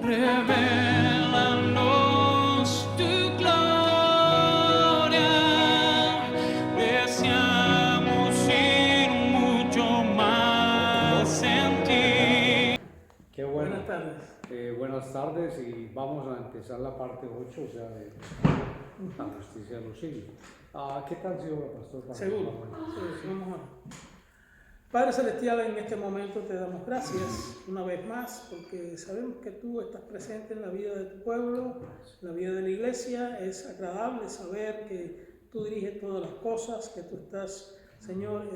Revélanos tu gloria, deseamos ir mucho más en ti. Qué bueno. Buenas tardes. Buenas tardes y vamos a empezar la parte 8, o sea, de la justicia de los siglos. ¿Qué tal, señor pastor? Seguro. Sí, vamos a ver. Padre Celestial, en este momento te damos gracias una vez más porque sabemos que tú estás presente en la vida de tu pueblo, en la vida de la iglesia. Es agradable saber que tú diriges todas las cosas, que tú estás, Señor,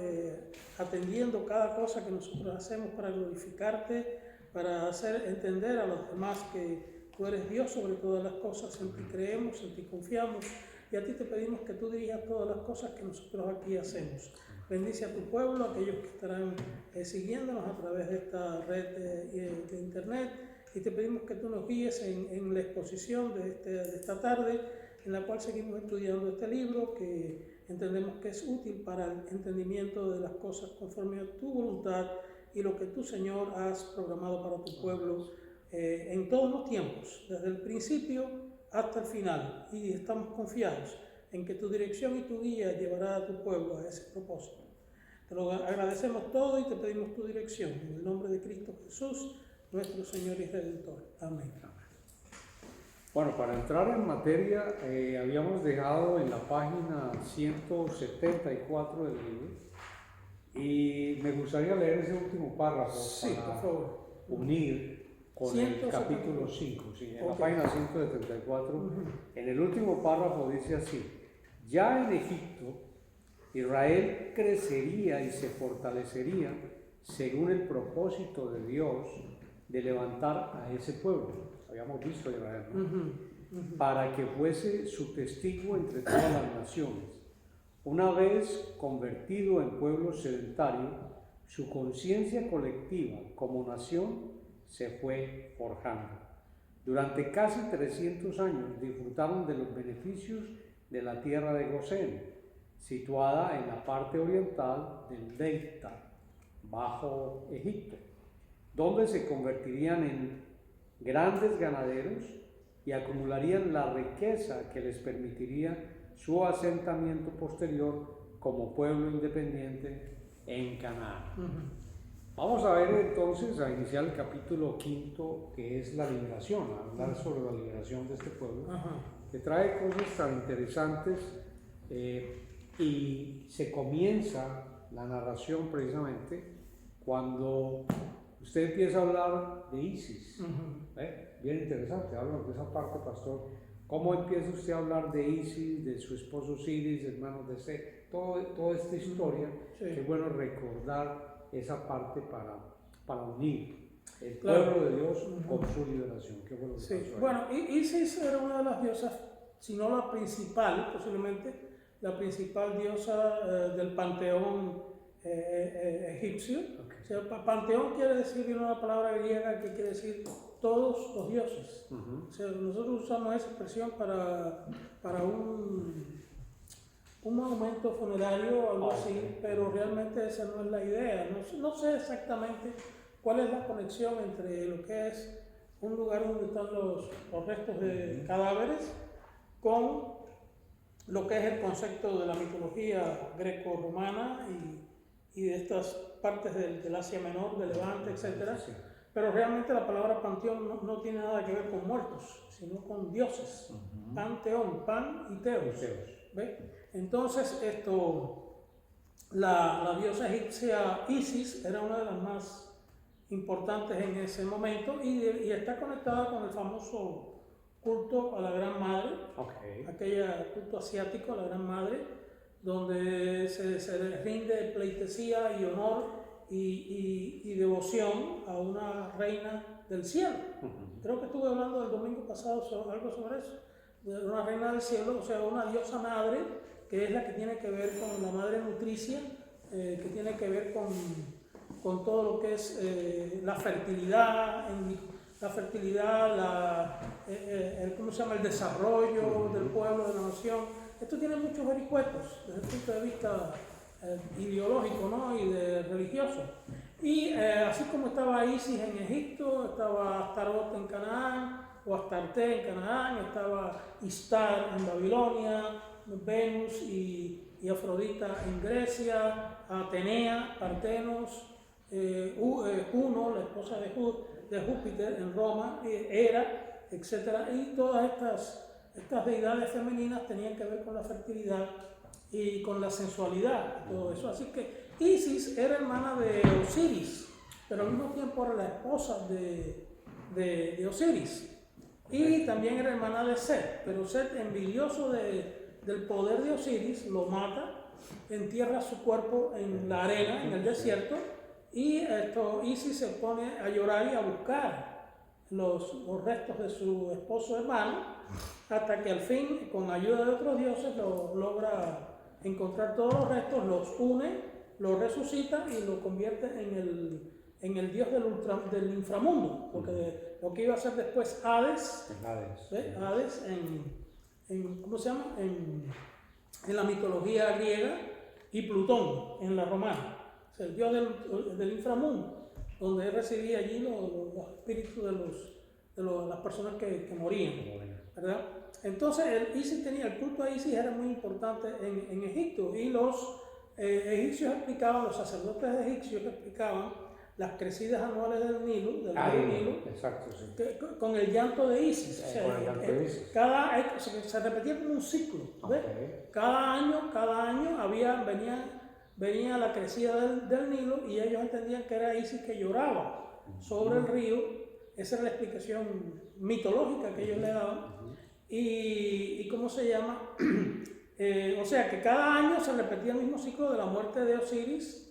atendiendo cada cosa que nosotros hacemos para glorificarte, para hacer entender a los demás que tú eres Dios sobre todas las cosas. En ti creemos, en ti confiamos y a ti te pedimos que tú dirijas todas las cosas que nosotros aquí hacemos. Bendice a tu pueblo, a aquellos que estarán siguiéndonos a través de esta red de internet, y te pedimos que tú nos guíes en la exposición de esta tarde, en la cual seguimos estudiando este libro que entendemos que es útil para el entendimiento de las cosas conforme a tu voluntad y lo que tú, Señor, has programado para tu pueblo en todos los tiempos, desde el principio hasta el final, y estamos confiados en que tu dirección y tu guía llevará a tu pueblo a ese propósito. Te lo agradecemos todo y te pedimos tu dirección, en el nombre de Cristo Jesús, nuestro Señor y Redentor. Amén. Bueno, para entrar en materia, habíamos dejado en la página 174 del libro y me gustaría leer ese último párrafo por favor. Unir con el capítulo 5, sí, en la página 174, en el último párrafo dice así: ya en Egipto, Israel crecería y se fortalecería según el propósito de Dios de levantar a ese pueblo. Habíamos visto a Israel, ¿no? Para que fuese su testigo entre todas las naciones. Una vez convertido en pueblo sedentario, su conciencia colectiva como nación se fue forjando. Durante casi 300 años disfrutaron de los beneficios de la tierra de Gosén, situada en la parte oriental del delta, bajo Egipto, donde se convertirían en grandes ganaderos y acumularían la riqueza que les permitiría su asentamiento posterior como pueblo independiente en Canaán. Vamos a ver entonces, a iniciar el capítulo 5, que es la liberación, a hablar sobre la liberación de este pueblo, que trae cosas tan interesantes. Y se comienza la narración precisamente cuando usted empieza a hablar de Isis. Bien interesante, háblanos de esa parte, pastor. ¿Cómo empieza usted a hablar de Isis, de su esposo Osiris, hermanos de Set, toda esta historia? Sí. Que es bueno recordar esa parte para unir el pueblo de Dios con su liberación. Qué bueno que sí. Bueno, Isis era una de las diosas, si no la principal, posiblemente la principal diosa del panteón egipcio. O sea, panteón quiere decir, viene una palabra griega que quiere decir todos los dioses. O sea, nosotros usamos esa expresión para un monumento funerario o algo así, pero realmente esa no es la idea. No sé exactamente cuál es la conexión entre lo que es un lugar donde están los restos de cadáveres con lo que es el concepto de la mitología greco-romana y de estas partes del Asia Menor, del Levante, etc. Sí. Pero realmente la palabra panteón no tiene nada que ver con muertos, sino con dioses. Panteón, pan y teos. ¿Ve? Entonces, la diosa egipcia Isis era una de las más importantes en ese momento y está conectada con el famoso culto a la Gran Madre, aquella culto asiático a la Gran Madre, donde se le rinde pleitesía y honor y devoción a una reina del cielo. Creo que estuve hablando el domingo pasado algo sobre eso, de una reina del cielo, o sea, una diosa madre, que es la que tiene que ver con la madre nutricia, que tiene que ver con todo lo que es la fertilidad, ¿cómo se llama? El desarrollo del pueblo, de la nación. Esto tiene muchos vericuetos desde el punto de vista ideológico, ¿no? Y religioso. Y así como estaba Isis en Egipto, estaba Astarot en Canaán, o Astarte en Canaán, estaba Istar en Babilonia, Venus y Afrodita en Grecia, Atenea, Partenos, Juno, la esposa de Júpiter en Roma, Hera, etc. Y todas estas deidades femeninas tenían que ver con la fertilidad y con la sensualidad, todo eso. Así que Isis era hermana de Osiris, pero al mismo tiempo era la esposa de Osiris. Y también era hermana de Set, pero Set, envidioso del poder de Osiris, lo mata, entierra su cuerpo en la arena, en el desierto, y Isis se pone a llorar y a buscar los restos de su esposo hermano, hasta que al fin, con ayuda de otros dioses, logra encontrar todos los restos, los une, los resucita y lo convierte en el dios del inframundo, porque lo que iba a ser después Hades, Hades ¿cómo se llama? En la mitología griega, y Plutón en la romana, o sea, el dios del inframundo, donde él recibía allí los espíritus de las personas que morían, ¿verdad? Entonces el culto a Isis era muy importante en Egipto, y los egipcios explicaban, los sacerdotes egipcios explicaban las crecidas anuales del Nilo, río Nilo, exacto, sí. con el llanto de Isis. O sea, se repetía como un ciclo. Okay. Cada año venía la crecida del Nilo, y ellos entendían que era Isis que lloraba sobre el río. Esa era la explicación mitológica que ellos le daban. Y ¿cómo se llama? O sea que cada año se repetía el mismo ciclo de la muerte de Osiris,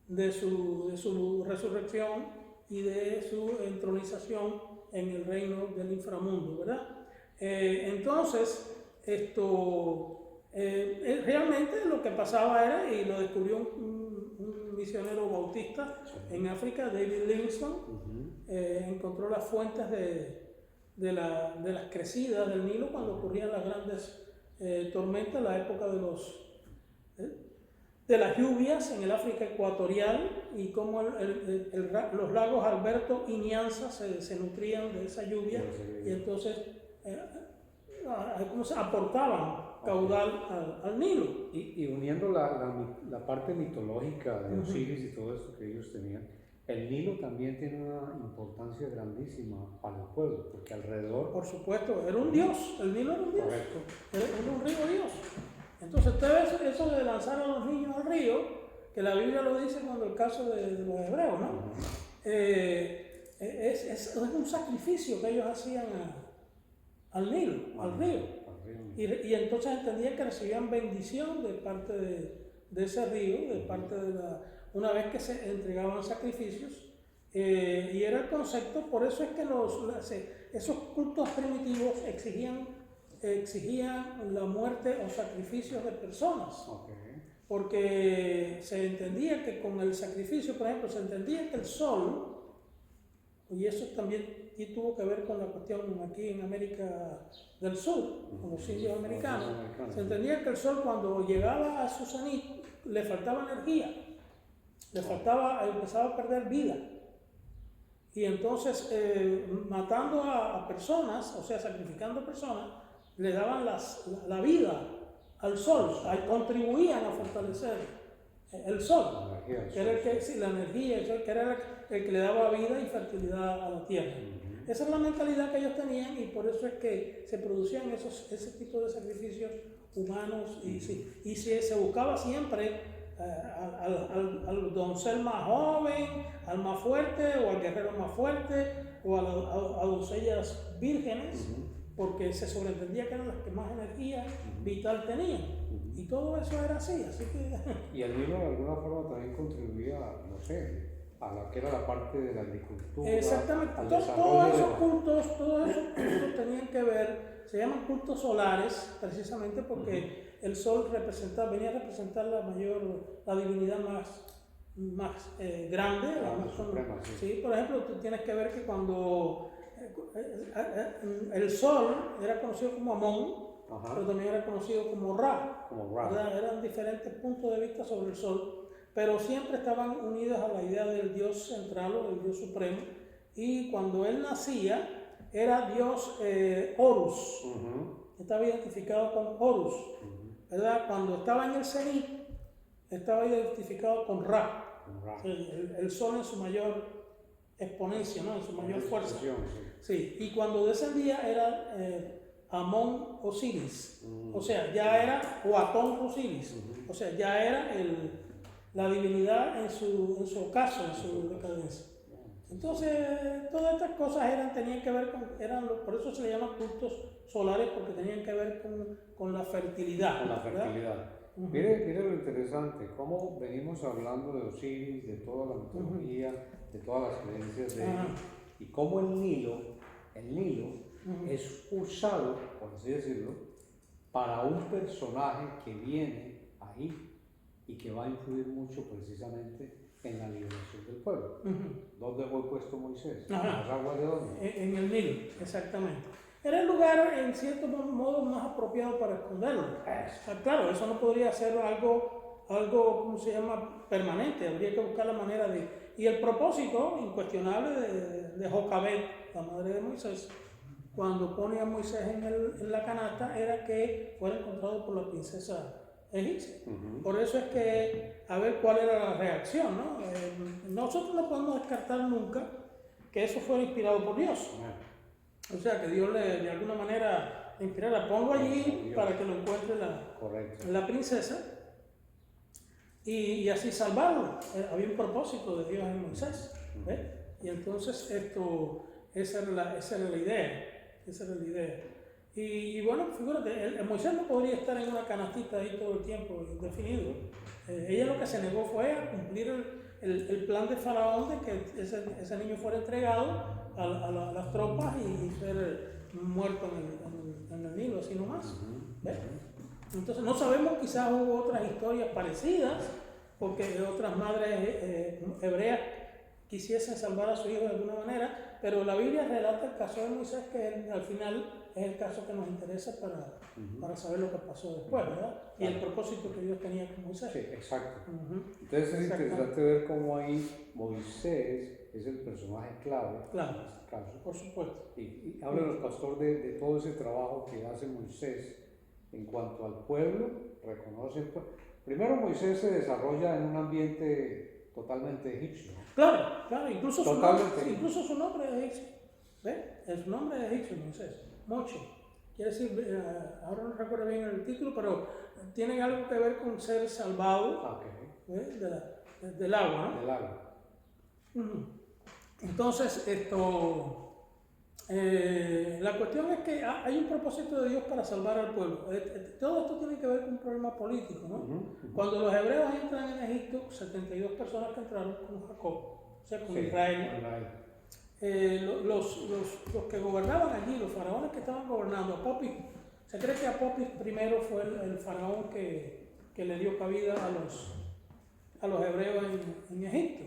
de su resurrección y de su entronización en el reino del inframundo, ¿verdad? Entonces, realmente lo que pasaba era, y lo descubrió un misionero bautista en África, David Livingstone, encontró las fuentes de las crecidas del Nilo cuando ocurrían las grandes tormentas, la época de las lluvias en el África ecuatorial, y cómo los lagos Alberto y Nyanza se nutrían de esa lluvia, y entonces aportaban caudal al Nilo. Y uniendo la parte mitológica de Osiris y todo esto que ellos tenían, el Nilo también tiene una importancia grandísima para el pueblo, porque alrededor... Por supuesto, era un dios, el Nilo era un dios. Correcto. Era un río dios. Entonces ustedes, eso de lanzar a los niños al río, que la Biblia lo dice cuando el caso de los hebreos, ¿no? Es un sacrificio que ellos hacían al Nilo, al río. Y entonces entendían que recibían bendición de parte de ese río, de parte una vez que se entregaban sacrificios, y era el concepto. Por eso es que esos cultos primitivos exigían la muerte o sacrificios de personas, porque se entendía que con el sacrificio, por ejemplo, se entendía que el sol, y eso también tuvo que ver con la cuestión aquí en América del Sur, con los indios americanos, se entendía que el sol, cuando llegaba a su cenit, le faltaba energía, empezaba a perder vida, y entonces matando a personas, o sea, sacrificando personas, le daban la vida al sol, contribuían a fortalecer el sol, que era la energía, que era el que le daba vida y fertilidad a la tierra. Esa es la mentalidad que ellos tenían, y por eso es que se producían ese tipo de sacrificios humanos, y se buscaba siempre al doncel más joven, al más fuerte, o al guerrero más fuerte, o a doncellas vírgenes, porque se sobreentendía que eran las que más energía vital tenían, y todo eso era así que... Y el Nilo de alguna forma también contribuía, no sé, a la que era la parte de la agricultura. Exactamente, todos esos cultos tenían que ver, se llaman cultos solares, precisamente porque el sol venía a representar la divinidad más grande, la más suprema, sí. Por ejemplo, tú tienes que ver que cuando el sol era conocido como Amón, pero también era conocido como Ra. ¿Verdad? Eran diferentes puntos de vista sobre el sol, pero siempre estaban unidas a la idea del Dios central o del Dios supremo. Y cuando él nacía, era Dios Horus, estaba identificado con Horus, ¿verdad? Cuando estaba en el cenit, estaba identificado con Ra, el sol en su mayor exponencia, ¿no? En su mayor fuerza. Sí. Y cuando descendía era Amón Osiris, o sea, ya era, o Atón Osiris, o sea, ya era la divinidad en su ocaso, en su decadencia. Entonces, todas estas cosas tenían que ver por eso se le llaman cultos solares, porque tenían que ver con la fertilidad. Con la fertilidad. Mire lo interesante, cómo venimos hablando de Osiris, de toda la mitología, de todas las creencias de él, y cómo el Nilo es usado, por así decirlo, para un personaje que viene ahí y que va a influir mucho precisamente en la liberación del pueblo. ¿Dónde fue puesto Moisés? ¿En las aguas de dónde? En el Nilo, exactamente. Era el lugar, en cierto modo, más apropiado para esconderlo. Claro, eso no podría ser algo, ¿cómo se llama?, permanente. Habría que buscar la manera de... Y el propósito incuestionable de Jocabed, la madre de Moisés, cuando pone a Moisés en la canasta, era que fuera encontrado por la princesa egipcia. Por eso es que, a ver cuál era la reacción, ¿no? Nosotros no podemos descartar nunca que eso fuera inspirado por Dios. O sea, que Dios de alguna manera le inspirara. Pongo allí para que lo encuentre la princesa y así salvarlo. Había un propósito de Dios en Moisés. ¿Ves? Y entonces esa era la idea. Y bueno, figúrate, Moisés no podría estar en una canastita ahí todo el tiempo indefinido. Ella lo que se negó fue a cumplir el plan de Faraón de que ese niño fuera entregado a las tropas y ser muerto en el Nilo, así nomás. ¿Ves? Entonces no sabemos, quizás hubo otras historias parecidas, porque otras madres hebreas quisiesen salvar a su hijo de alguna manera, pero la Biblia relata el caso de Moisés, que al final es el caso que nos interesa para saber lo que pasó después, ¿verdad? Y el propósito que Dios tenía con Moisés. Sí, exacto. Entonces es interesante ver cómo ahí Moisés es el personaje clave en este caso. Por supuesto. Y háblenos, pastor, de todo ese trabajo que hace Moisés en cuanto al pueblo, reconoce el pueblo. Primero, Moisés se desarrolla en un ambiente totalmente egipcio, ¿no? Claro, incluso su nombre es egipcio. ¿Ves? Su nombre es egipcio, Moisés. Moche. Quiere decir, ahora no recuerdo bien el título, pero tiene algo que ver con ser salvado del agua, ¿no? Del agua. Entonces, la cuestión es que hay un propósito de Dios para salvar al pueblo. Todo esto tiene que ver con un problema político, ¿no? Cuando los hebreos entran en Egipto, 72 personas que entraron con Jacob, o sea, con Israel. Los que gobernaban allí, los faraones que estaban gobernando, Apopis, se cree que Apopis primero fue el faraón que le dio cabida a los hebreos en Egipto.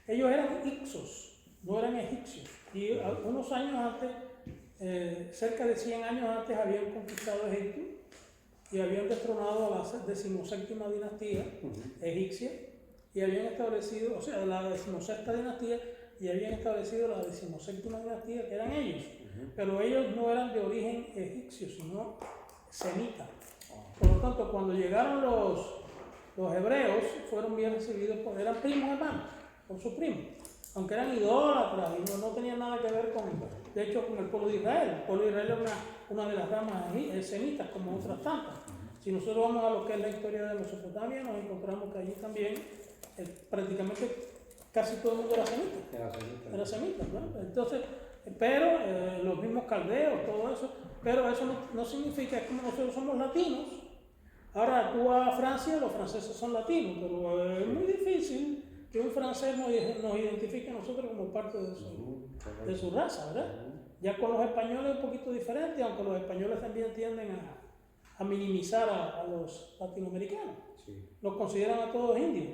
Ellos eran ixos, no eran egipcios. Y unos años antes, cerca de 100 años antes, habían conquistado Egipto y habían destronado a la 17ª dinastía egipcia y habían establecido, o sea, la 16ª dinastía, y habían establecido la 17ª dinastía, que eran ellos. Pero ellos no eran de origen egipcio, sino semita. Por lo tanto, cuando llegaron los hebreos, fueron bien recibidos, eran primos hermanos, por sus primos. Aunque eran idólatras y no tenían nada que ver de hecho, con el pueblo de Israel. El pueblo de Israel era una de las ramas semitas, como otras tantas. Si nosotros vamos a lo que es la historia de Mesopotamia, nos encontramos que allí también prácticamente casi todo el mundo era semita, ¿no? Entonces, pero los mismos caldeos, todo eso, pero eso no significa, es como nosotros somos latinos. Ahora tú vas a Francia, los franceses son latinos, pero es muy difícil que un francés nos identifique a nosotros como parte de su raza, ¿verdad? Ya con los españoles es un poquito diferente, aunque los españoles también tienden a minimizar a los latinoamericanos. Los consideran a todos indios,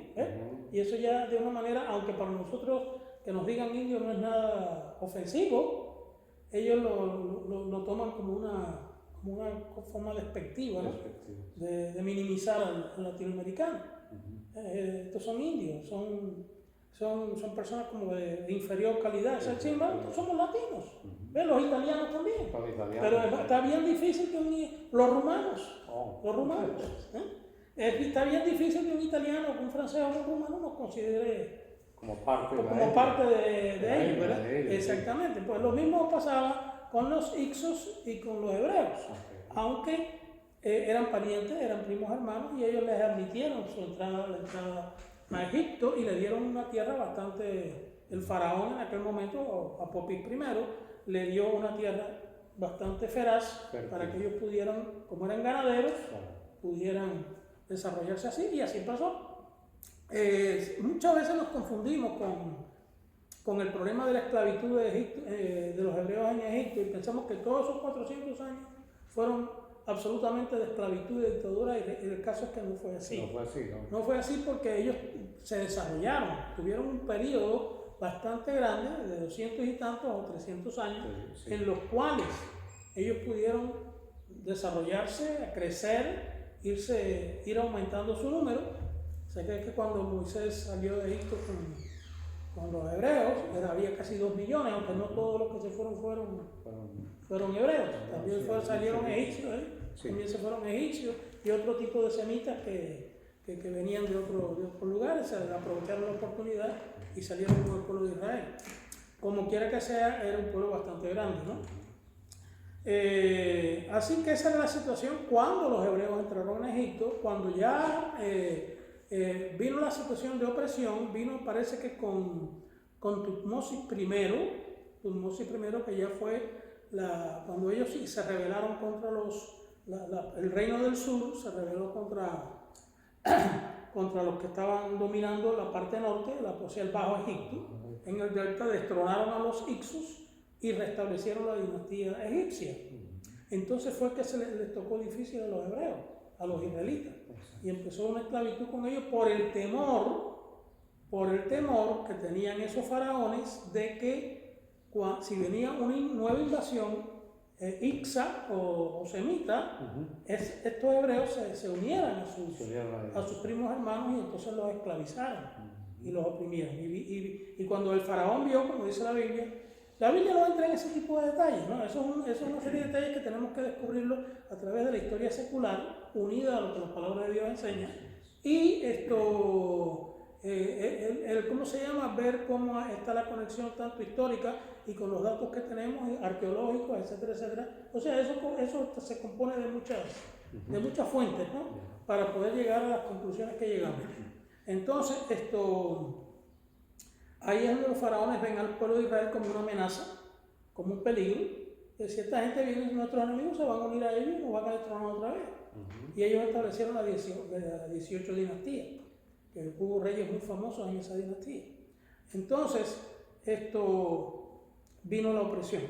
y eso ya de una manera, aunque para nosotros que nos digan indios no es nada ofensivo, ellos lo toman como una forma despectiva, ¿no? De minimizar al latinoamericano. Estos son indios, son personas como de inferior calidad. O sea, sin embargo, somos latinos. ¿Ves? Los italianos también. Los italianos. Pero está bien difícil que los rumanos. Los rumanos. Está bien difícil que un italiano, que un francés o un rumano nos considere como parte de ellos, ¿verdad? Exactamente. Pues lo mismo pasaba con los Ixos y con los hebreos. Aunque eran parientes, eran primos hermanos, y ellos les admitieron la entrada a Egipto y le dieron una tierra bastante, el faraón en aquel momento, Apopis I, le dio una tierra bastante feraz para que ellos pudieran, como eran ganaderos, pudieran desarrollarse así, y así pasó. Muchas veces nos confundimos con el problema de la esclavitud de, Egipto, de los hebreos en Egipto, y pensamos que todos esos 400 años fueron absolutamente de esclavitud y de dictadura, y el caso es que no fue así. No fue así, ¿no? No fue así, porque ellos se desarrollaron, tuvieron un periodo bastante grande, de 200 y tantos o 300 años, en los cuales ellos pudieron desarrollarse, crecer, ir aumentando su número. Se cree que cuando Moisés salió de Egipto con los hebreos, había casi 2 millones, aunque no todos los que se fueron hebreos. También salieron egipcios, también se fueron egipcios y otro tipo de semitas que venían de otros lugares, se aprovecharon la oportunidad y salieron con el pueblo de Israel. Como quiera que sea, era un pueblo bastante grande, ¿no? Así que esa era la situación cuando los hebreos entraron en Egipto. Cuando ya vino la situación de opresión, parece que con Tutmosis I, que ya fue cuando ellos se rebelaron contra el reino del sur, se rebeló contra los que estaban dominando la parte norte, el Bajo Egipto. En el delta destronaron a los Ixos y restablecieron la dinastía egipcia. Entonces fue que les tocó difícil a los hebreos, a los israelitas, y empezó una esclavitud con ellos por el temor que tenían esos faraones de que si venía una nueva invasión Ixa o semita, estos hebreos se unieran a sus primos hermanos, y entonces los esclavizaron y los oprimieron. Y cuando el faraón vio, como dice la Biblia no entra en ese tipo de detalles, ¿no? Eso es una serie de detalles que tenemos que descubrirlo a través de la historia secular, unida a lo que la palabra de Dios enseña, y ver cómo está la conexión tanto histórica y con los datos que tenemos, arqueológicos, etcétera, etcétera. O sea, eso se compone de muchas fuentes, ¿no? Para poder llegar a las conclusiones que llegamos. Entonces, ahí es donde los faraones ven al pueblo de Israel como una amenaza, como un peligro. Que si esta gente viene, nuestros enemigos se van a unir a ellos y nos van a destronar otra vez. Y ellos establecieron la 18 dinastía, que hubo reyes muy famosos en esa dinastía. Entonces, vino la opresión.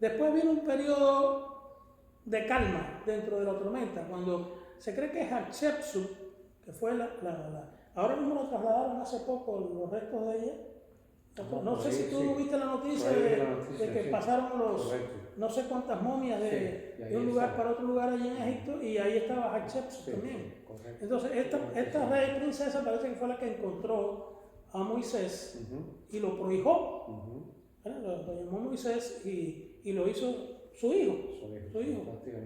Después vino un periodo de calma dentro de la tormenta, cuando se cree que Hatshepsut, que fue ahora mismo lo trasladaron hace poco los restos de ella. No sé si tú viste la noticia de que pasaron no sé cuántas momias de un lugar para otro lugar allí en Egipto, y ahí estaba Hatshepsut también. Correcto. Entonces esta rey princesa parece que fue la que encontró a Moisés y lo prohijó. Lo llamó Moisés y lo hizo su hijo.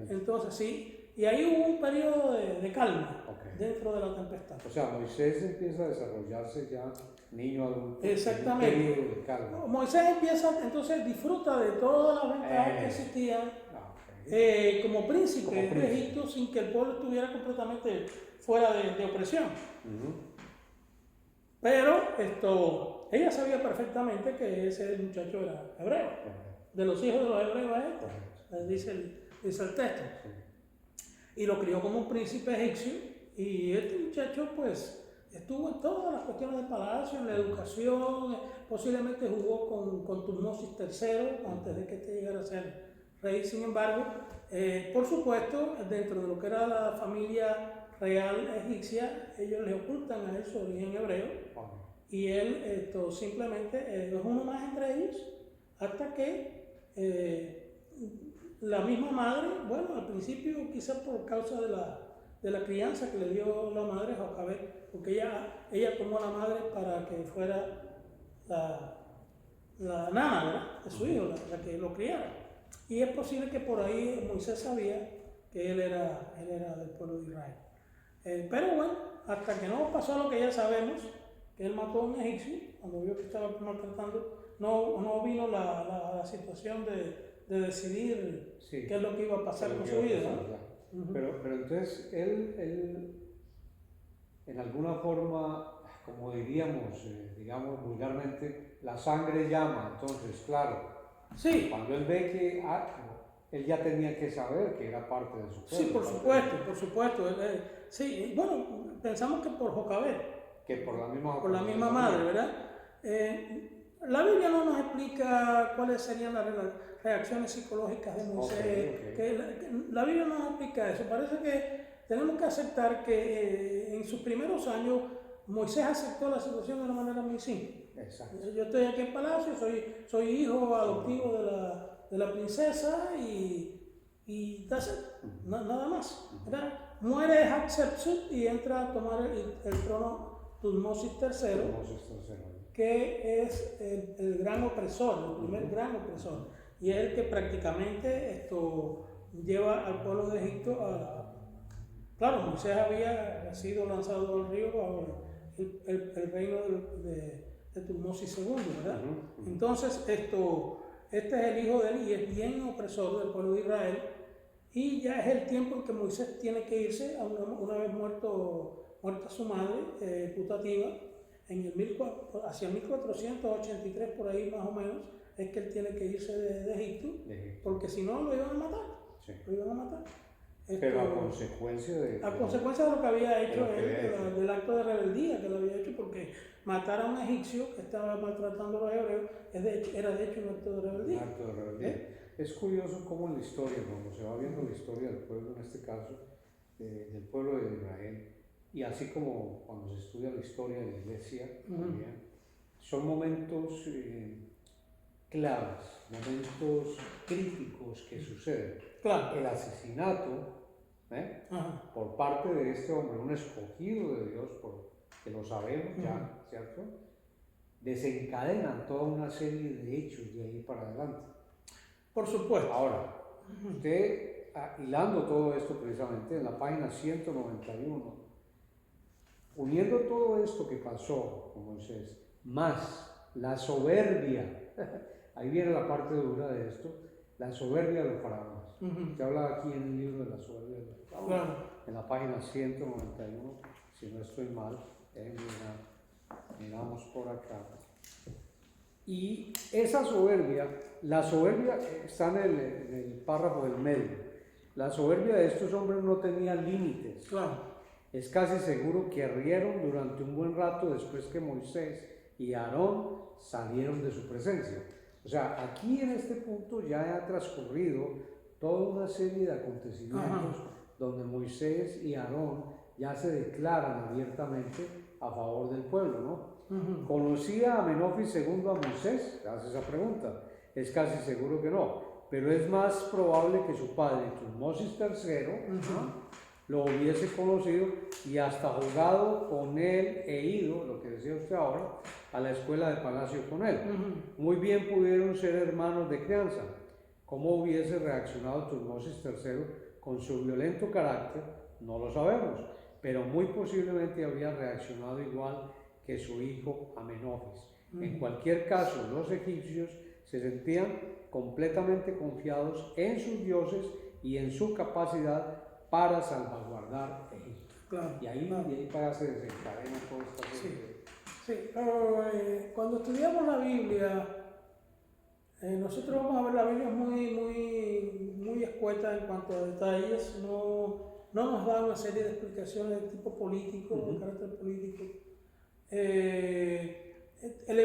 Entonces sí. Y ahí hubo un periodo de calma dentro de la tempestad. O sea, Moisés empieza a desarrollarse ya niño adulto. Exactamente. En un periodo de calma. Moisés entonces disfruta de todas las ventajas que existían como príncipe de Egipto, sin que el pueblo estuviera completamente fuera de opresión. Pero ella sabía perfectamente que ese muchacho era hebreo, de los hijos de los hebreos dice el texto. Y lo crió como un príncipe egipcio, y este muchacho pues estuvo en todas las cuestiones del palacio, en la educación, posiblemente jugó con Tutmosis III antes de que llegara a ser rey. Sin embargo, por supuesto, dentro de lo que era la familia real egipcia, ellos le ocultan a él su origen hebreo, y él simplemente es uno más entre ellos, hasta que la misma madre, bueno, al principio quizás por causa de la crianza que le dio la madre a Jocabet, porque ella tomó a la madre para que fuera la nana, ¿verdad?, de su hijo, la que lo criara. Y es posible que por ahí Moisés sabía que él era del pueblo de Israel. Pero bueno, hasta que no pasó lo que ya sabemos, que él mató a un egipcio, cuando vio que estaba maltratando, no vino la situación de decidir Sí. qué es lo que iba a pasar con su vida, ¿no? Pero entonces él, en alguna forma, como diríamos, digamos vulgarmente, la sangre llama. Entonces, claro, Sí, cuando él ve que él ya tenía que saber que era parte de su pueblo. sí, por supuesto. Sí, bueno, pensamos que por Jocabet, Que por la misma madre, ¿verdad? La Biblia no nos explica cuáles serían las reacciones psicológicas de Moisés. Okay. La Biblia no nos explica eso. Parece que tenemos que aceptar que en sus primeros años Moisés aceptó la situación de una manera muy simple. Exacto. Yo estoy aquí en palacio, soy hijo adoptivo de la princesa y that's it, nada más, ¿verdad? Muere Hatshepsut y entra a tomar el trono Tutmosis III, que es el gran opresor, el primer gran opresor, y es el que prácticamente lleva al pueblo de Egipto Claro, Moisés había sido lanzado al río bajo el reino de Tutmosis II, ¿verdad? Entonces, este es el hijo de él y es bien opresor del pueblo de Israel, y ya es el tiempo en que Moisés tiene que irse una vez muerta su madre putativa, hacia 1483 por ahí más o menos, es que él tiene que irse de Egipto, porque si no lo iban a matar. Sí. Lo iban a matar. Pero a consecuencia de lo que había hecho él, del acto de rebeldía que lo había hecho, porque matar a un egipcio que estaba maltratando a los hebreos era de hecho un acto de rebeldía. Es curioso cómo en la historia, cuando se va viendo la historia del pueblo, en este caso, del pueblo de Israel, y así como cuando se estudia la historia de la iglesia, también, son momentos claves, momentos críticos que suceden. Claro. El asesinato por parte de este hombre, un escogido de Dios, que lo sabemos ya, ¿cierto? Desencadenan toda una serie de hechos de ahí para adelante. Por supuesto. Ahora, usted, hilando todo esto precisamente en la página 191, uniendo todo esto que pasó con Moisés, más la soberbia, ahí viene la parte dura de esto, la soberbia de los faraones. Usted habla aquí en el libro de la soberbia de los faraones, en la página 191, si no estoy mal, miramos por acá. Y esa soberbia, la soberbia está en el párrafo del medio. La soberbia de estos hombres no tenía límites. Claro. Es casi seguro que rieron durante un buen rato después que Moisés y Aarón salieron de su presencia. O sea, aquí en este punto ya ha transcurrido toda una serie de acontecimientos donde Moisés y Aarón ya se declaran abiertamente a favor del pueblo, ¿no? ¿Conocía Amenofis II a Moisés? Hace esa pregunta. Es casi seguro que no, pero es más probable que su padre, Tutmosis III, lo hubiese conocido y hasta jugado con él e ido, lo que decía usted ahora, a la escuela de palacio con él. Muy bien pudieron ser hermanos de crianza. ¿Cómo hubiese reaccionado Tutmosis III con su violento carácter? No lo sabemos, pero muy posiblemente habría reaccionado igual que su hijo Amenofis. En cualquier caso, los egipcios se sentían completamente confiados en sus dioses y en su capacidad para salvaguardar Egipto. Claro, y ahí para se desencadena todo esto. Sí, pero cuando estudiamos la Biblia, nosotros vamos a ver la Biblia muy escueta en cuanto a detalles, no nos da una serie de explicaciones de tipo político, de carácter político. El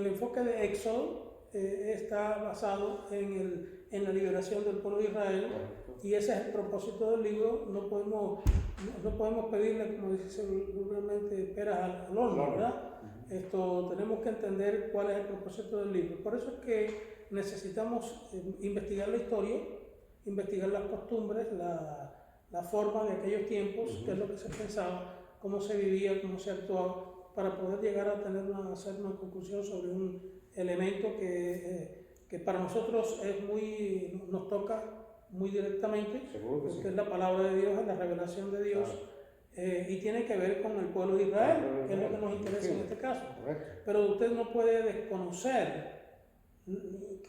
enfoque de Éxodo está basado en la liberación del pueblo de Israel, y ese es el propósito del libro. No podemos pedirle, como dice vulgarmente, peras al horno, ¿verdad? Tenemos que entender cuál es el propósito del libro. Por eso es que necesitamos investigar la historia, investigar las costumbres, la forma de aquellos tiempos, qué es lo que se pensaba, cómo se vivía, cómo se actuaba, para poder llegar a hacer una conclusión sobre un elemento que para nosotros nos toca muy directamente, porque es la palabra de Dios, es la revelación de Dios, y tiene que ver con el pueblo de Israel, que es lo que nos interesa en este caso. Pero usted no puede desconocer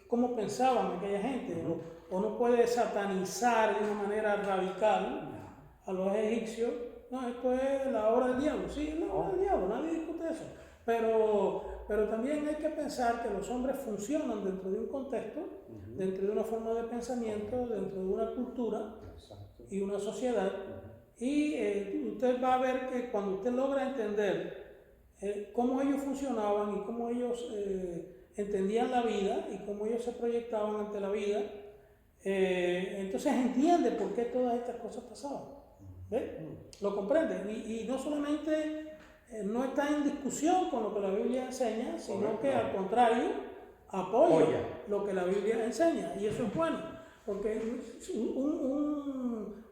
cómo pensaban aquella gente, o no puede satanizar de una manera radical a los egipcios. No, esto es la obra del diablo. Sí, es la obra del diablo, nadie discute eso. Pero también hay que pensar que los hombres funcionan dentro de un contexto, dentro de una forma de pensamiento, dentro de una cultura y una sociedad. Y usted va a ver que cuando usted logra entender cómo ellos funcionaban y cómo ellos entendían la vida y cómo ellos se proyectaban ante la vida, entonces entiende por qué todas estas cosas pasaban. ¿Ve? Lo comprende. Y no solamente no está en discusión con lo que la Biblia enseña, sino que al contrario apoya lo que la Biblia enseña. Y eso es bueno, porque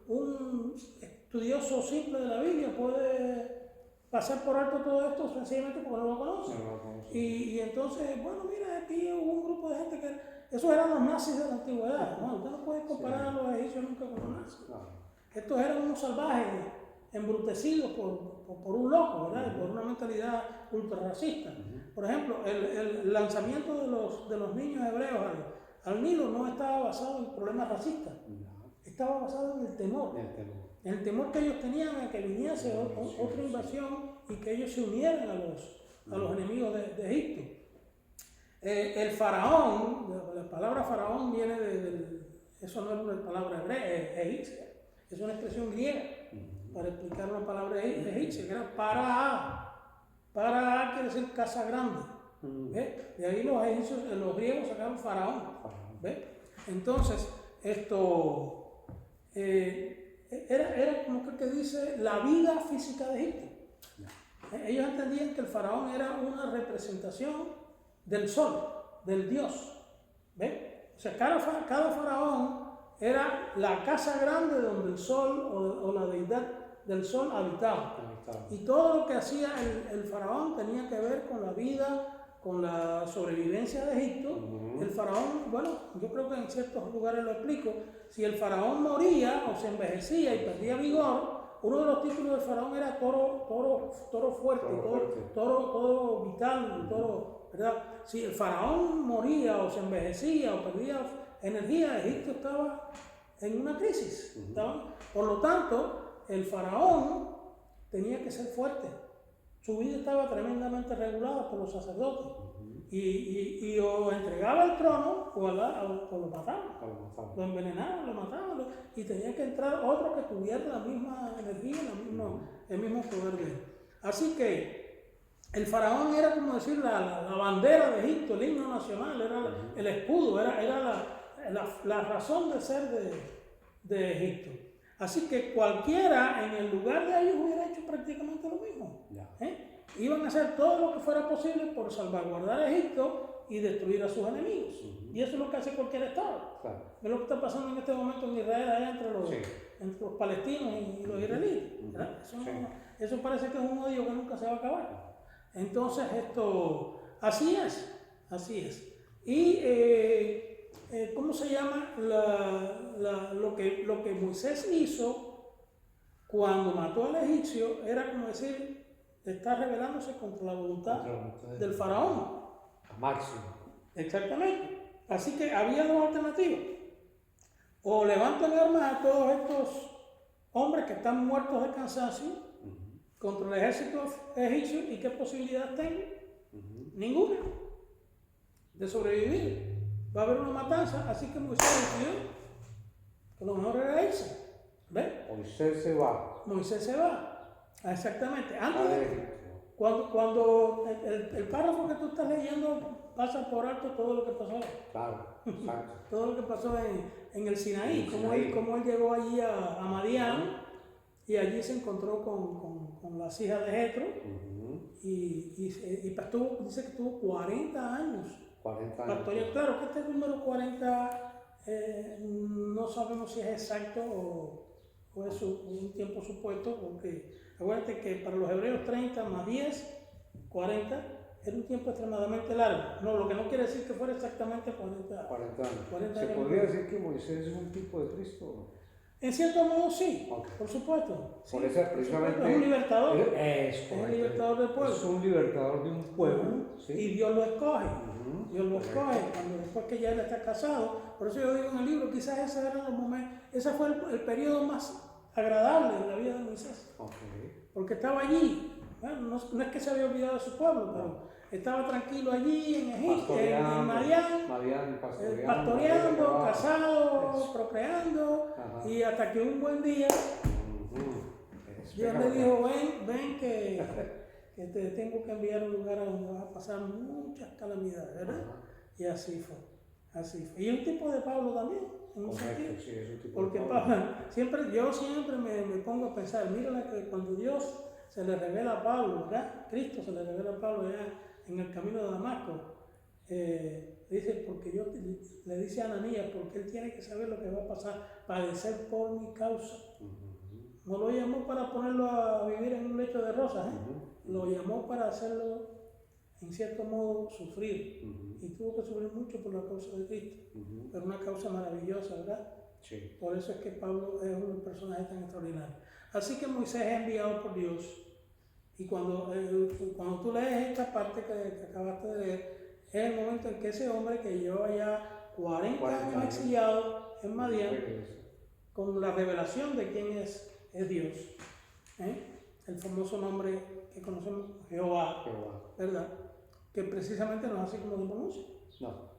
un estudioso simple de la Biblia puede pasar por alto todo esto sencillamente porque no lo conoce. Y entonces, bueno, mira, aquí hubo un grupo de gente que... Esos eran los nazis de la antigüedad, ¿no? Usted no puede comparar a los egipcios nunca con los nazis. Estos eran unos salvajes embrutecidos por un loco, ¿verdad? Por una mentalidad ultra racista. Por ejemplo, el lanzamiento de los niños hebreos al Nilo no estaba basado en problemas racistas, estaba basado en el temor. En el temor que ellos tenían a que viniese otra invasión y que ellos se unieran a los enemigos de Egipto. El faraón, la palabra faraón viene eso no es una palabra hebrea, es egipcia, es una expresión griega para explicar una palabra egipcia, que era para quiere decir casa grande. De ahí los griegos sacaron faraón. Entonces, esto era como que dice la vida física de Egipto. Ellos entendían que el faraón era una representación del sol, del dios. O sea, cada faraón era la casa grande donde el sol o la deidad del sol habitaba. Y todo lo que hacía el faraón tenía que ver con la vida, con la sobrevivencia de Egipto. El faraón, bueno, yo creo que en ciertos lugares lo explico, si el faraón moría o se envejecía y perdía vigor, uno de los títulos del faraón era toro fuerte, toro vital, ¿verdad? Si el faraón moría o se envejecía o perdía energía, Egipto estaba en una crisis. Por lo tanto, el faraón tenía que ser fuerte. Su vida estaba tremendamente regulada por los sacerdotes. Y o entregaba el trono o lo mataban. Lo envenenaban, lo mataban. Y tenía que entrar otro que tuviera la misma energía, el mismo poder de él. Así que el faraón era como decir la bandera de Egipto, el himno nacional, era el escudo, era la razón de ser de Egipto. Así que cualquiera en el lugar de ellos hubiera hecho prácticamente lo mismo. Iban a hacer todo lo que fuera posible por salvaguardar a Egipto y destruir a sus enemigos. Y eso es lo que hace cualquier Estado. Es lo que está pasando en este momento en Israel, allá entre los palestinos y los israelíes. Eso parece que es un odio que nunca se va a acabar. Entonces así es. Y ¿cómo se llama? Lo que Moisés hizo cuando mató al egipcio era como decir, está rebelándose contra la voluntad del faraón. A máximo. Exactamente. Así que había dos alternativas. O levantan armas a todos estos hombres que están muertos de cansancio contra el ejército egipcio, ¿y qué posibilidad tienen? Ninguna de sobrevivir. Va a haber una matanza, así que Moisés decidió que lo mejor era irse. ¿Ves? Moisés se va. Exactamente. Antes, cuando el párrafo que tú estás leyendo pasa por alto todo lo que pasó. Todo lo que pasó en el Sinaí, cómo él llegó allí a Madián y allí se encontró con las hijas de Jetro y dice que estuvo 40 años. Pastoreando. Claro que este número 40 no sabemos si es exacto fue un tiempo supuesto, porque acuérdate que para los hebreos 30 más 10, 40, era un tiempo extremadamente largo. No, lo que no quiere decir que fuera exactamente 40 años. 40 ¿Se años. podría decir que Moisés es un tipo de Cristo o no? En cierto modo sí, Okay. por supuesto. Sí, Por eso precisamente es un libertador. Es un libertador del pueblo. Es un libertador de un pueblo. ¿Sí? Y Dios lo escoge. Dios lo escoge cuando después que ya él está casado. Por eso yo digo en el libro, quizás ese era los momentos, ese fue el periodo más agradable en la vida de Moisés. Okay. Porque estaba allí. Bueno, no es que se había olvidado de su pueblo, pero estaba tranquilo allí en Egipto, en Madián, pastoreando, casado, procreando. Ajá. Y hasta que un buen día Dios le dijo, ven que te tengo que enviar a un lugar donde vas a pasar muchas calamidades, ¿verdad? Ajá. Y así fue. Y un tipo de Pablo también, en un sentido. Sí, es un tipo porque de Pablo. Yo siempre me pongo a pensar, mira que cuando Dios se le revela a Pablo, ¿verdad? Cristo se le revela a Pablo ya en el camino de Damasco. Dice, le dice a Ananías, porque él tiene que saber lo que va a pasar, padecer por mi causa. No lo llamó para ponerlo a vivir en un lecho de rosas, lo llamó para hacerlo, en cierto modo, sufrir. Y tuvo que sufrir mucho por la causa de Cristo, pero una causa maravillosa, ¿verdad? Sí. Por eso es que Pablo es un personaje tan extraordinario. Así que Moisés es enviado por Dios. Y cuando tú lees esta parte que acabaste de leer, es el momento en que ese hombre que llevaba ya 40 años exiliado en Madián, con la revelación de quién es Dios, el famoso nombre que conocemos, Jehová, ¿verdad? Que precisamente no es así como se pronuncia,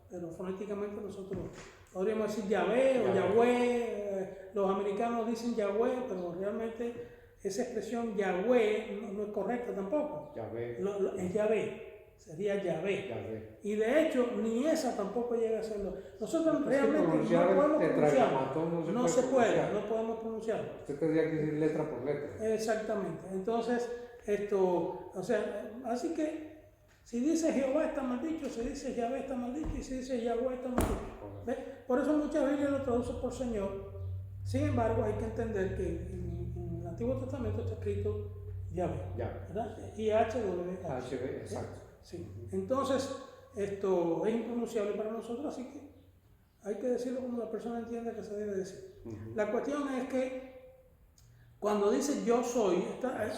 pero fonéticamente nosotros podríamos decir Yahvé o Yahweh, los americanos dicen Yahweh, pero realmente esa expresión Yahweh no es correcta tampoco. Es Yahvé, sería Yahvé. Y de hecho, ni esa tampoco llega a serlo. Nosotros realmente no podemos pronunciarlo. No podemos pronunciarlo. Usted tendría que decir letra por letra. Exactamente. Entonces, así que si dice Jehová está mal dicho, si dice Yahvé está mal dicho, y si dice Yahweh está mal dicho. ¿Ves? Por eso muchas Biblias lo traducen por Señor. Sin embargo, hay que entender que en el Antiguo Testamento está escrito Yahvé, ¿verdad? Y HW. Exacto. Sí. Entonces, esto es impronunciable para nosotros, así que hay que decirlo como la persona entiende que se debe decir. La cuestión es que cuando dice yo soy,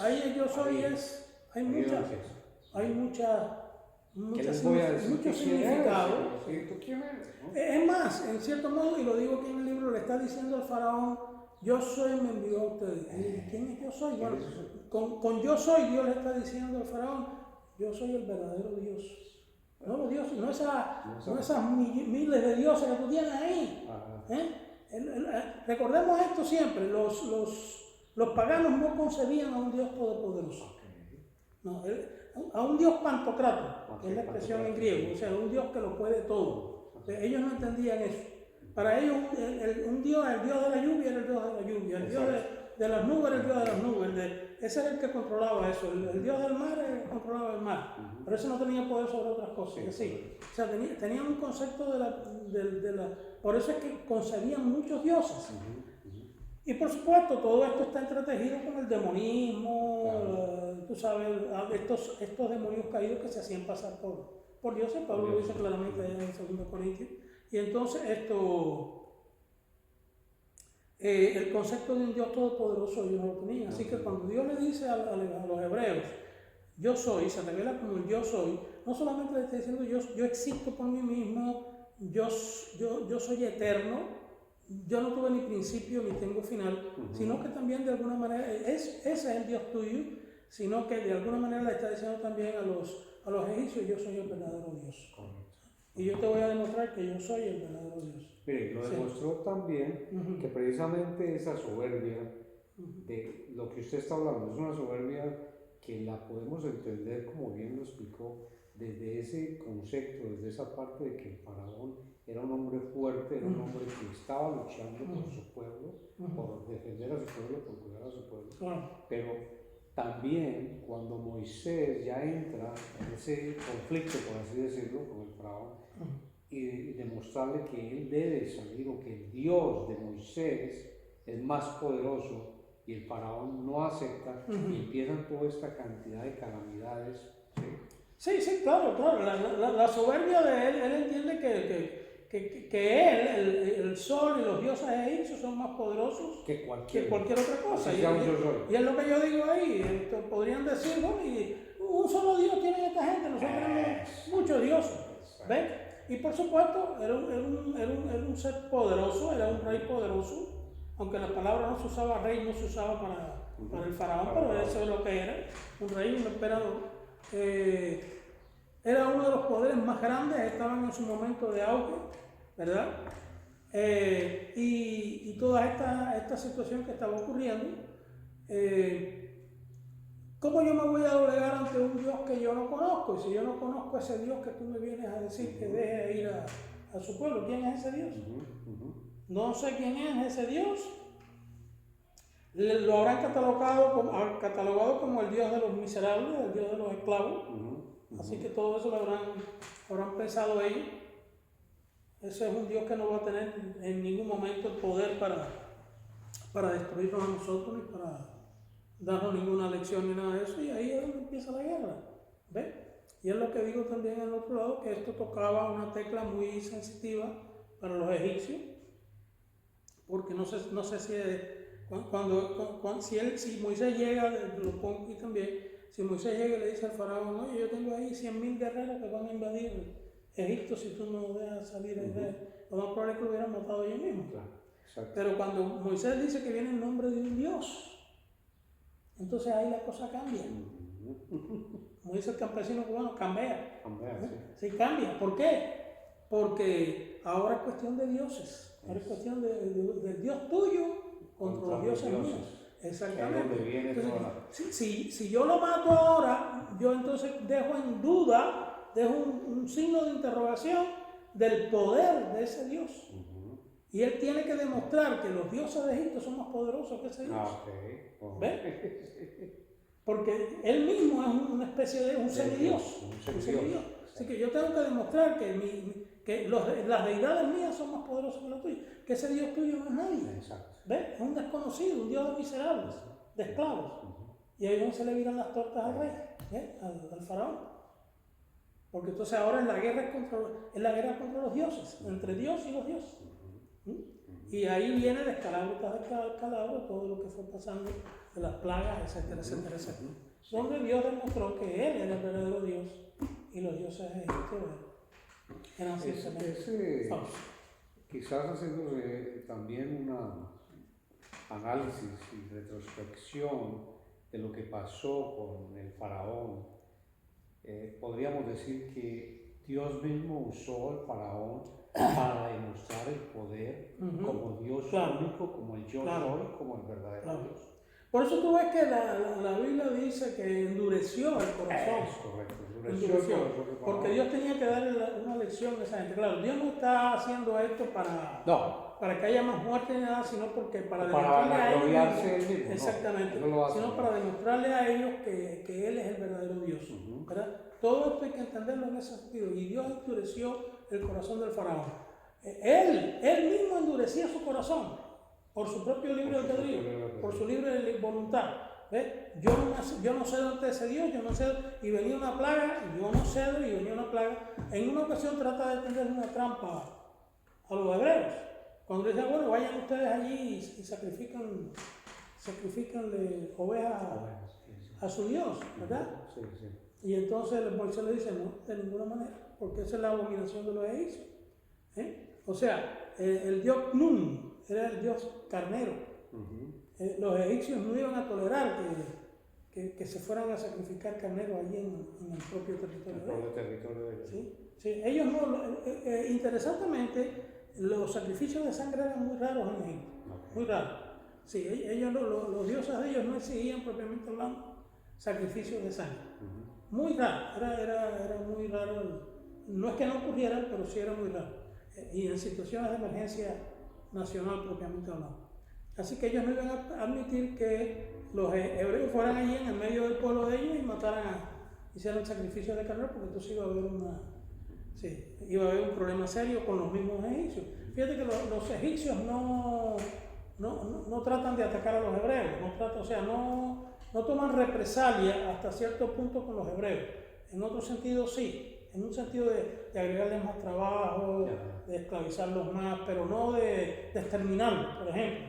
ahí el yo soy hay mucho significado. Es más, en cierto modo, y lo digo aquí en el libro, le está diciendo al faraón, yo soy me envió a ustedes. ¿Quién es yo soy? Bueno, con yo soy Dios le está diciendo al faraón, yo soy el verdadero Dios. No esas miles de dioses que tú tienes ahí. Recordemos esto siempre, los paganos no concebían a un Dios todopoderoso. No, a un Dios pantocrato, que es la expresión en griego, o sea, un Dios que lo puede todo. Ellos no entendían eso. Para ellos el Dios de la lluvia era el Dios de la lluvia, el Dios de las nubes era el Dios de las nubes, ese era el que controlaba eso, el Dios del mar era el que controlaba el mar, pero ese no tenía poder sobre otras cosas. O sea, tenían un concepto por eso es que concebían muchos dioses. Y por supuesto, todo esto está entretejido con el demonismo, tú sabes, estos demonios caídos que se hacían pasar por dioses. Pablo lo dice claramente en 2 Corintios. Y entonces el concepto de un Dios todopoderoso ellos no lo tenían. Así que cuando Dios le dice a los hebreos, yo soy, se revela como el yo soy, no solamente le está diciendo yo existo por mí mismo, yo soy eterno, yo no tuve ni principio ni tengo final, sino que también de alguna manera, ese es el Dios tuyo, sino que de alguna manera le está diciendo también a los egipcios, yo soy el verdadero Dios. Y yo te voy a demostrar que yo soy el verdadero Dios. Mire, lo demostró también que precisamente esa soberbia de lo que usted está hablando es una soberbia que la podemos entender, como bien lo explicó, desde ese concepto, desde esa parte de que el faraón era un hombre fuerte, era un hombre que estaba luchando por su pueblo, por defender a su pueblo, por cuidar a su pueblo. Pero también cuando Moisés ya entra en ese conflicto, por así decirlo, con el faraón, y demostrarle que él debe salir, o que el Dios de Moisés es es más poderoso y el faraón no acepta y empiezan toda esta cantidad de calamidades. Sí, claro. La soberbia de él entiende que el sol y los dioses egipcios son más poderosos Que cualquier otra cosa. Así sea un yo soy. Y es lo que yo digo ahí. Podrían decir, bueno, y un solo Dios tiene esta gente, nosotros tenemos muchos dioses. ¿Ves? Y por supuesto, era un ser poderoso, era un rey poderoso, aunque la palabra no se usaba rey, no se usaba para el faraón, pero eso es lo que era, un rey, un emperador. Era uno de los poderes más grandes, estaban en su momento de auge, ¿verdad? Y toda esta situación que estaba ocurriendo, ¿cómo yo me voy a doblegar ante un Dios que yo no conozco? Y si yo no conozco a ese Dios que tú me vienes a decir que deje ir a su pueblo, ¿quién es ese Dios? No sé quién es ese Dios. Lo habrán catalogado como el Dios de los miserables, el Dios de los esclavos. Así que todo eso lo habrán pensado ellos. Ese es un Dios que no va a tener en ningún momento el poder para destruirnos a nosotros ni para darnos ninguna lección ni nada de eso. Y ahí es donde empieza la guerra. ¿Ves? Y es lo que digo también en el otro lado, que esto tocaba una tecla muy sensitiva para los egipcios. Porque no sé si si Moisés llega, lo pongo aquí también, si Moisés llega y le dice al faraón, no, yo tengo ahí 100,000 guerreros que van a invadir Egipto si tú no dejas salir a Israel, lo más probable es que lo hubieran matado ellos mismos. Claro, pero cuando Moisés dice que viene en nombre de un Dios, entonces ahí la cosa cambia. Como dice el campesino cubano, cambia. Sí, cambia. ¿Por qué? Porque ahora es cuestión de dioses, ahora es cuestión del Dios tuyo contra los dioses míos. Exactamente. Entonces, si yo lo mato ahora, yo entonces dejo en duda, dejo un signo de interrogación del poder de ese Dios. Y él tiene que demostrar que los dioses de Egipto son más poderosos que ese Dios. ¿Ves? Porque él mismo es una especie de un semidios. Así que yo tengo que demostrar que las deidades mías son más poderosas que las tuyas, que ese Dios tuyo no es nadie. ¿Ves? Es un desconocido, un Dios de miserables, de esclavos. Y ahí es donde se le viran las tortas al rey, al faraón. Porque entonces ahora es la guerra contra los dioses, entre Dios y los dioses. Y ahí viene de escalabro tras escalabro todo lo que fue pasando de las plagas, etcétera. Donde Dios demostró que Él era el verdadero Dios y los dioses de Egipto eran ciertamente falsos. Quizás haciendo también un análisis y retrospección de lo que pasó con el faraón, podríamos decir que Dios mismo usó al faraón para demostrar el poder como Dios único, como el yo soy, como el verdadero Dios. Por eso tú ves que la Biblia dice que endureció el corazón. Es correcto, endureció. Porque Dios tenía que darle una lección a esa gente. Claro, Dios no está haciendo esto para que haya más muerte ni nada, sino porque para demostrarle a ellos. Mismo, exactamente. Sino para demostrarle a ellos que Él es el verdadero Dios. ¿Verdad? Todo esto hay que entenderlo en ese sentido. Y Dios endureció el corazón del faraón. Él mismo endurecía su corazón por su propio libre albedrío, por su libre voluntad. ¿Ves? Yo no cedo ante ese Dios, yo no cedo. Y venía una plaga, y yo no cedo, y venía una plaga. En una ocasión trata de tender una trampa a los hebreos. Cuando le dicen, bueno, vayan ustedes allí y sacrificanle ovejas a su Dios, ¿verdad? Sí. Y entonces Moisés le dice, no, de ninguna manera, porque esa es la abominación de los egipcios. O sea, el Dios Nun era el Dios carnero. Los egipcios no iban a tolerar que se fueran a sacrificar carneros allí en el propio territorio de ellos. Sí, ellos no, interesantemente, los sacrificios de sangre eran muy raros en Egipto, muy raros. Sí, ellos, los dioses de ellos no exigían propiamente hablando sacrificios de sangre. Muy raro, era muy raro. No es que no ocurrieran, pero sí era muy raro. Y en situaciones de emergencia nacional propiamente hablando. Así que ellos no iban a admitir que los hebreos fueran allí en el medio del pueblo de ellos y hicieran sacrificios de carnero, porque entonces iba a haber un problema serio con los mismos egipcios. Fíjate que los egipcios no no tratan de atacar a los hebreos, o sea, no toman represalia hasta cierto punto con los hebreos. En otro sentido sí, en un sentido de agregarles más trabajo, de esclavizarlos más, pero no de exterminarlos, por ejemplo,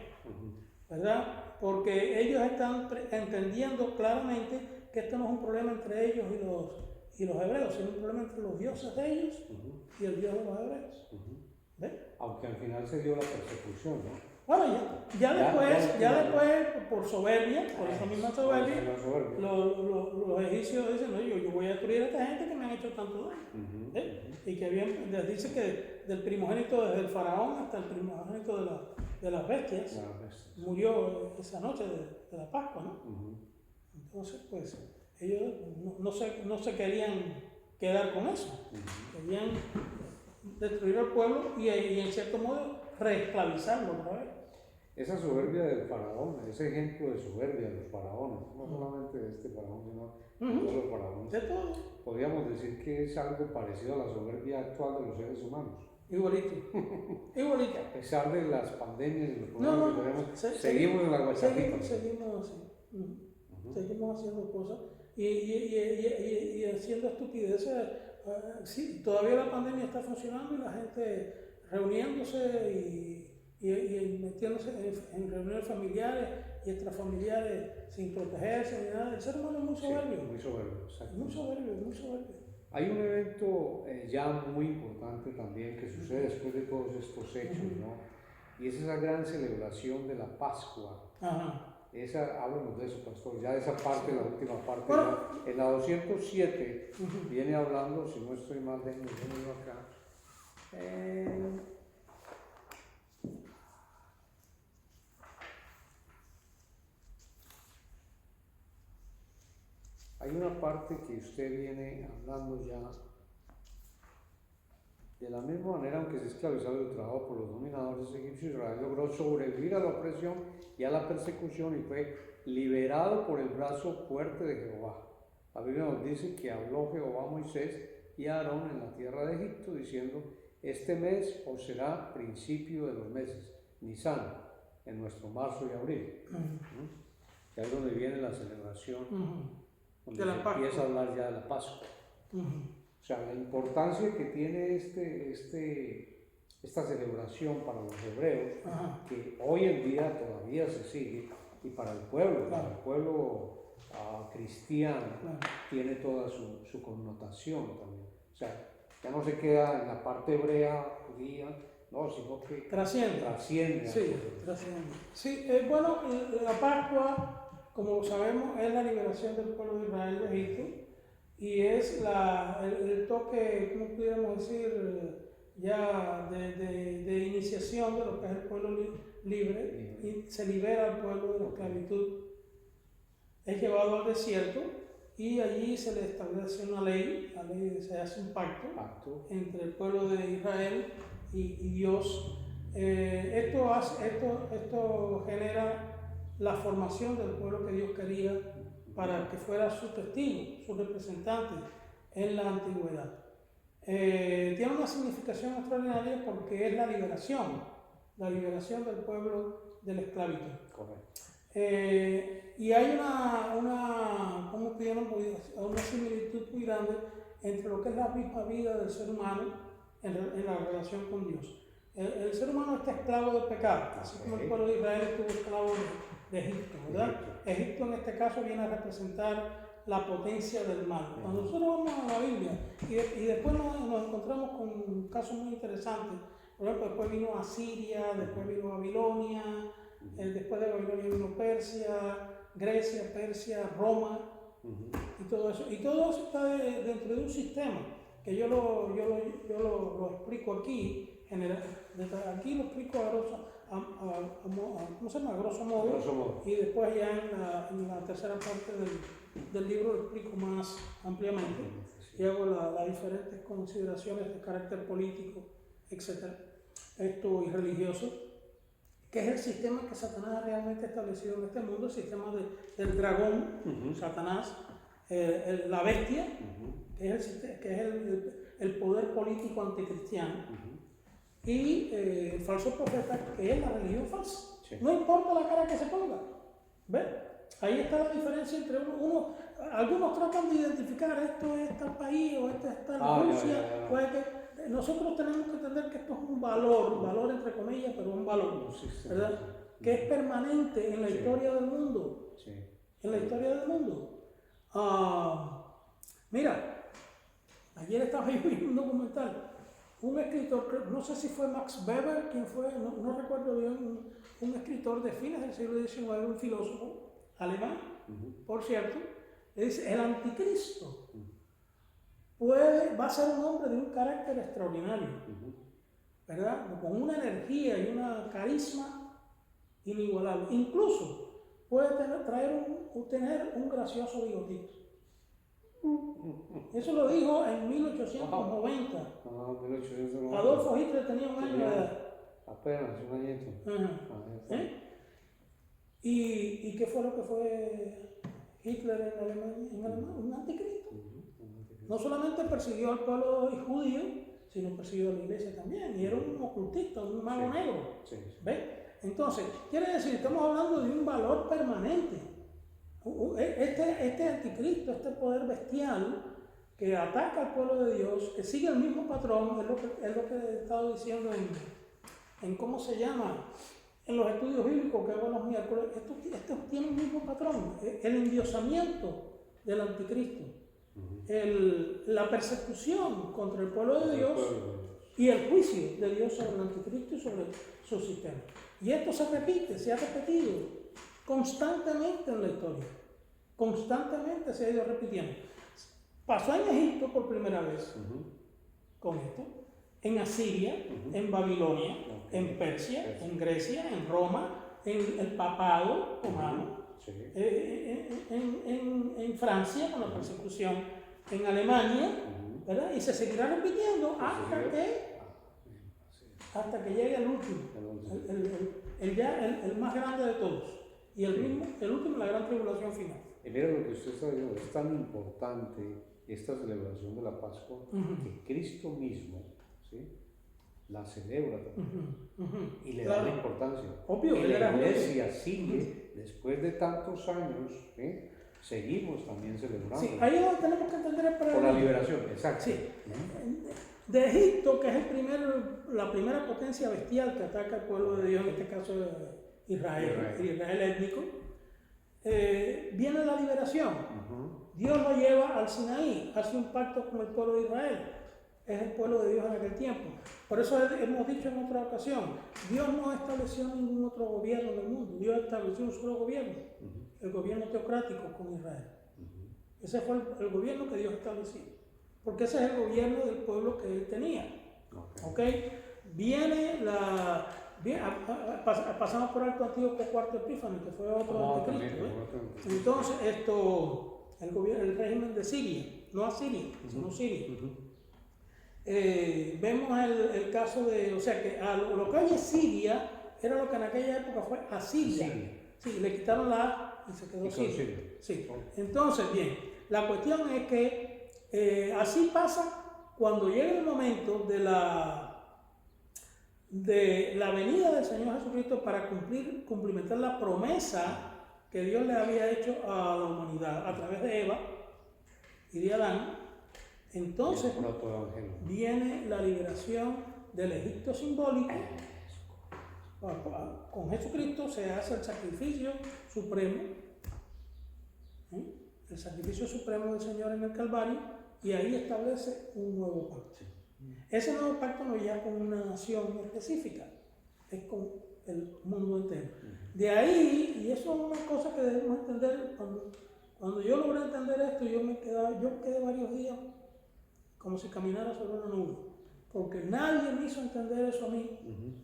¿verdad? Porque ellos están entendiendo claramente que esto no es un problema entre ellos y los hebreos, sino un problema entre los dioses de ellos y el Dios de los hebreos. ¿Ves? Aunque al final se dio la persecución, ¿no? Bueno, ya después, por soberbia, por esa misma soberbia, los egipcios dicen, no, yo voy a destruir a esta gente que me han hecho tanto daño. Y que bien, les dice que del primogénito desde el faraón hasta el primogénito de las bestias, murió esa noche de la Pascua, ¿no? Entonces, pues, ellos no se querían quedar con eso, querían destruir al pueblo y en cierto modo reesclavizarlo otra vez. Esa soberbia del faraón, ese ejemplo de soberbia de los faraones, no solamente de este faraón, sino de todos los faraones, de todo. Podríamos decir que es algo parecido a la soberbia actual de los seres humanos. Igualito. A pesar de las pandemias y los problemas que tenemos, seguimos en la guachapita. Seguimos así. Seguimos haciendo cosas y haciendo estupideces. Sí, todavía la pandemia está funcionando y la gente reuniéndose y metiéndose en reuniones familiares y extrafamiliares sin protegerse ni nada. El ser humano es muy soberbio. Sí, muy soberbio, exacto. Muy soberbio. Hay un evento ya muy importante también que sucede después de todos estos hechos, ¿no? Y es esa gran celebración de la Pascua. Háblanos de eso, pastor, ya de esa parte, la última parte. Bueno, en la 207 viene hablando, si no estoy mal, déjenme acá. Hay una parte que usted viene hablando ya de la misma manera, aunque se esclavizado y ultrajado por los dominadores egipcios, Israel logró sobrevivir a la opresión y a la persecución y fue liberado por el brazo fuerte de Jehová. La Biblia nos dice que habló Jehová a Moisés y a Aarón en la tierra de Egipto, diciendo: este mes os será principio de los meses, Nisan, en nuestro marzo y abril. Y ahí es donde viene la celebración, donde se empieza a hablar ya de la Pascua. O sea, la importancia que tiene esta celebración para los hebreos, que hoy en día todavía se sigue, y para el pueblo, cristiano, tiene toda su connotación también. O sea, ya no se queda en la parte hebrea, judía, no, sino que trasciende. Sí, trasciende. Sí, bueno, la Pascua, como sabemos, es la liberación del pueblo de Israel de Egipto. Y es el toque, ¿cómo pudiéramos decir? Ya de iniciación de lo que es el pueblo libre, y se libera al pueblo de la esclavitud. Es llevado al desierto y allí se le establece una ley, se hace un pacto entre el pueblo de Israel y Dios. Esto genera la formación del pueblo que Dios quería para que fuera su testigo, su representante en la antigüedad. Tiene una significación extraordinaria porque es la liberación del pueblo de la esclavitud. Correcto. Y hay una similitud muy grande entre lo que es la misma vida del ser humano en la relación con Dios. El ser humano está esclavo del pecado, así como el pueblo de Israel estuvo esclavo de Egipto, ¿verdad? Egipto en este caso viene a representar la potencia del mal. Cuando nosotros vamos a la Biblia y después nos encontramos con un caso muy interesante, por ejemplo, después vino Asiria, después vino Babilonia, después de Babilonia vino Persia, Grecia, Persia, Roma, y todo eso. Y todo eso está dentro de un sistema que yo lo explico aquí. Aquí lo explico a grosso modo, y después ya en la tercera parte del libro lo explico más ampliamente y hago las diferentes consideraciones de carácter político, etc. y religioso, que es el sistema que Satanás ha realmente establecido en este mundo, el sistema del dragón, Satanás, la bestia, que es el poder político anticristiano. Y el falso profeta, que es la religión falsa. Sí. No importa la cara que se ponga. ¿Ves? Ahí está la diferencia entre algunos tratan de identificar esto es tal país o esto es tal Rusia. Pues que nosotros tenemos que entender que esto es un valor entre comillas, pero un valor, ¿verdad? Que es permanente en la historia del mundo. Sí. En la historia del mundo. Mira, ayer estaba yo viendo un documental. Un escritor, no sé si fue Max Weber, quien fue, no recuerdo bien, un escritor de fines del siglo XIX, un filósofo alemán, por cierto, le dice, el anticristo va a ser un hombre de un carácter extraordinario, ¿verdad? Con una energía y una carisma inigualable. Incluso puede tener un gracioso bigotito. Eso lo dijo en 1890. 1890. Adolfo Hitler tenía un año de edad. Apenas un añito. ¿Y qué fue lo que fue Hitler en Alemania? Un anticristo. No solamente persiguió al pueblo judío, sino persiguió a la iglesia también. Y era un ocultista, un mago negro. ¿Ves? Entonces, quiere decir, estamos hablando de un valor permanente. Este anticristo, este poder bestial que ataca al pueblo de Dios, que sigue el mismo patrón, es lo que he estado diciendo en cómo se llama, en los estudios bíblicos que hago los miércoles. Esto tiene el mismo patrón, el endiosamiento del anticristo, la persecución contra el pueblo de Dios y el juicio de Dios sobre el anticristo y sobre su sistema. Y esto se ha repetido constantemente en la historia. Constantemente se ha ido repitiendo. Pasó en Egipto por primera vez con esto, en Asiria, en Babilonia, en Persia, en Grecia, en Roma, en el papado romano, en Francia con la persecución, en Alemania, ¿verdad? Y se seguirá repitiendo hasta que llegue el último, el más grande de todos. Y el último, la gran tribulación final. Y mira lo que usted está diciendo, es tan importante esta celebración de la Pascua que Cristo mismo, ¿sí?, la celebra también y le da la importancia. Obvio, y la iglesia sigue, después de tantos años, seguimos también celebrando. Sí, ahí es donde tenemos que entender el por la liberación, exacto. Sí. De Egipto, que es la primera potencia bestial que ataca al pueblo de Dios, en este caso Israel étnico, viene la liberación. Dios lo lleva al Sinaí, hace un pacto con el pueblo de Israel. Es el pueblo de Dios en aquel tiempo. Por eso hemos dicho en otra ocasión, Dios no estableció ningún otro gobierno en el mundo. Dios estableció un solo gobierno, el gobierno teocrático con Israel. Ese fue el gobierno que Dios estableció, porque ese es el gobierno del pueblo que él tenía. ¿Okay? Pasamos por alto Antíoco IV Epífanes, que fue otro anticristo. Entonces, el régimen de Siria, no Asiria, sino Siria. Vemos el caso de, o sea que lo que hoy es Siria era lo que en aquella época fue Asiria. Sí, le quitaron la A y se quedó Siria. Sí. Entonces, bien, la cuestión es que así pasa cuando llega el momento de la venida del Señor Jesucristo para cumplimentar la promesa que Dios le había hecho a la humanidad a través de Eva y de Adán. Entonces viene la liberación del Egipto simbólico. Con Jesucristo se hace el sacrificio supremo, el sacrificio supremo del Señor en el Calvario, y ahí establece un nuevo pacto. Ese nuevo pacto no es ya con una nación específica, es con el mundo entero. De ahí, y eso es una cosa que debemos entender, cuando yo logré entender esto, yo quedé varios días como si caminara sobre una nube, porque nadie me hizo entender eso a mí,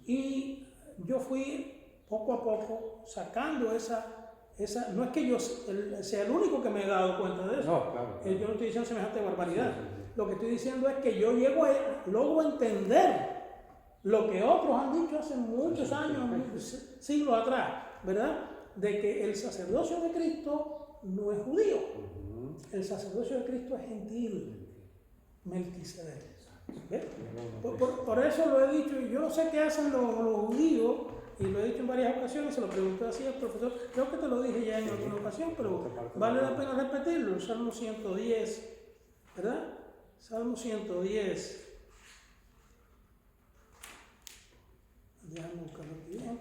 y yo fui poco a poco sacando esa, no es que yo sea el único que me he dado cuenta de eso, no, claro. Yo no estoy diciendo semejante barbaridad, lo que estoy diciendo es que yo logro entender lo que otros han dicho hace muchos años, siglos atrás, ¿verdad? De que el sacerdocio de Cristo no es judío, el sacerdocio de Cristo es gentil. Melquisedec. Por eso lo he dicho, yo no sé qué hacen los judíos y lo he dicho en varias ocasiones, se lo pregunté así al profesor, creo que te lo dije ya en alguna ocasión, pero vale la pena repetirlo, el Salmo 110, ¿verdad? Salmo 110. Déjame buscarlo aquí bien.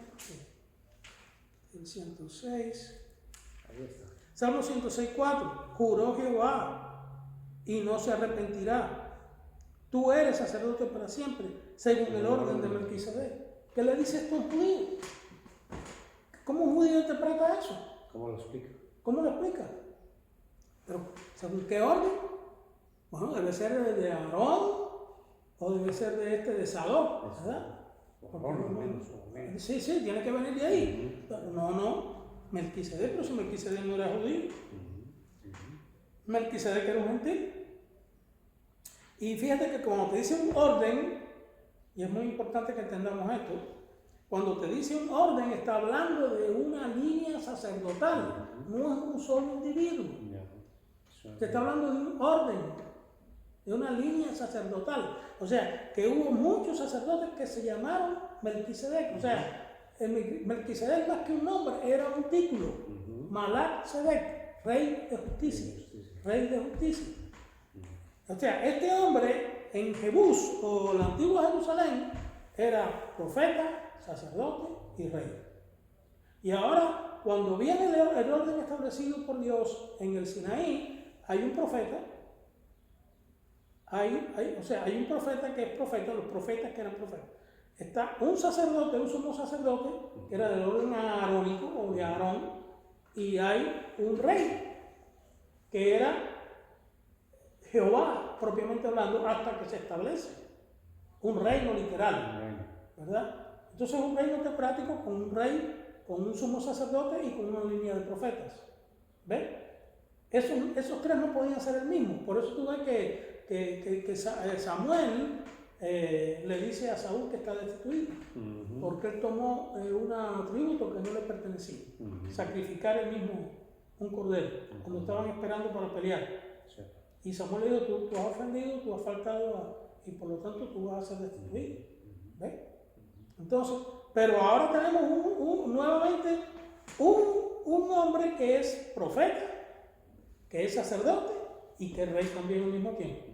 El 106. Ahí está. Salmo 106:4. Juró Jehová y no se arrepentirá. Tú eres sacerdote para siempre, según el orden de Melquisedec. ¿Qué le dice esto a un judío? ¿Cómo un judío interpreta eso? ¿Cómo lo explica? ¿Cómo lo explica? Pero, ¿según qué orden? Bueno, debe ser de Aarón o debe ser de Salón, ¿verdad? O menos. Sí, tiene que venir de ahí. No, Melquisedec, pero si Melquisedec no era judío. Melquisedec era un gentil. Y fíjate que cuando te dice un orden, y es muy importante que entendamos esto, cuando te dice un orden está hablando de una línea sacerdotal, no es un solo individuo. Te está hablando de un orden, de una línea sacerdotal. O sea, que hubo muchos sacerdotes que se llamaron Melquisedec. O sea, Melquisedec más que un nombre, era un título. Malach Sedec, rey de justicia. Rey de justicia. O sea, este hombre en Jebús o la antigua Jerusalén era profeta, sacerdote y rey. Y ahora, cuando viene el orden establecido por Dios en el Sinaí, hay un profeta. Hay un profeta que es profeta, los profetas que eran profetas. Está un sacerdote, un sumo sacerdote, que era del orden arónico o de Aarón, y hay un rey, que era Jehová, propiamente hablando, hasta que se establece. Un reino literal, ¿verdad? Entonces un reino teocrático con un rey, con un sumo sacerdote y con una línea de profetas. ¿Ves? Esos tres no podían ser el mismo. Por eso tú ves que Samuel le dice a Saúl que está destituido, porque él tomó un atributo que no le pertenecía, sacrificar él mismo un cordero, cuando estaban esperando para pelear. Y Samuel le dijo, tú has ofendido, tú has faltado, y por lo tanto tú vas a ser destituido. ¿Ves? Entonces, pero ahora tenemos nuevamente un hombre que es profeta, que es sacerdote y que es rey también al mismo tiempo,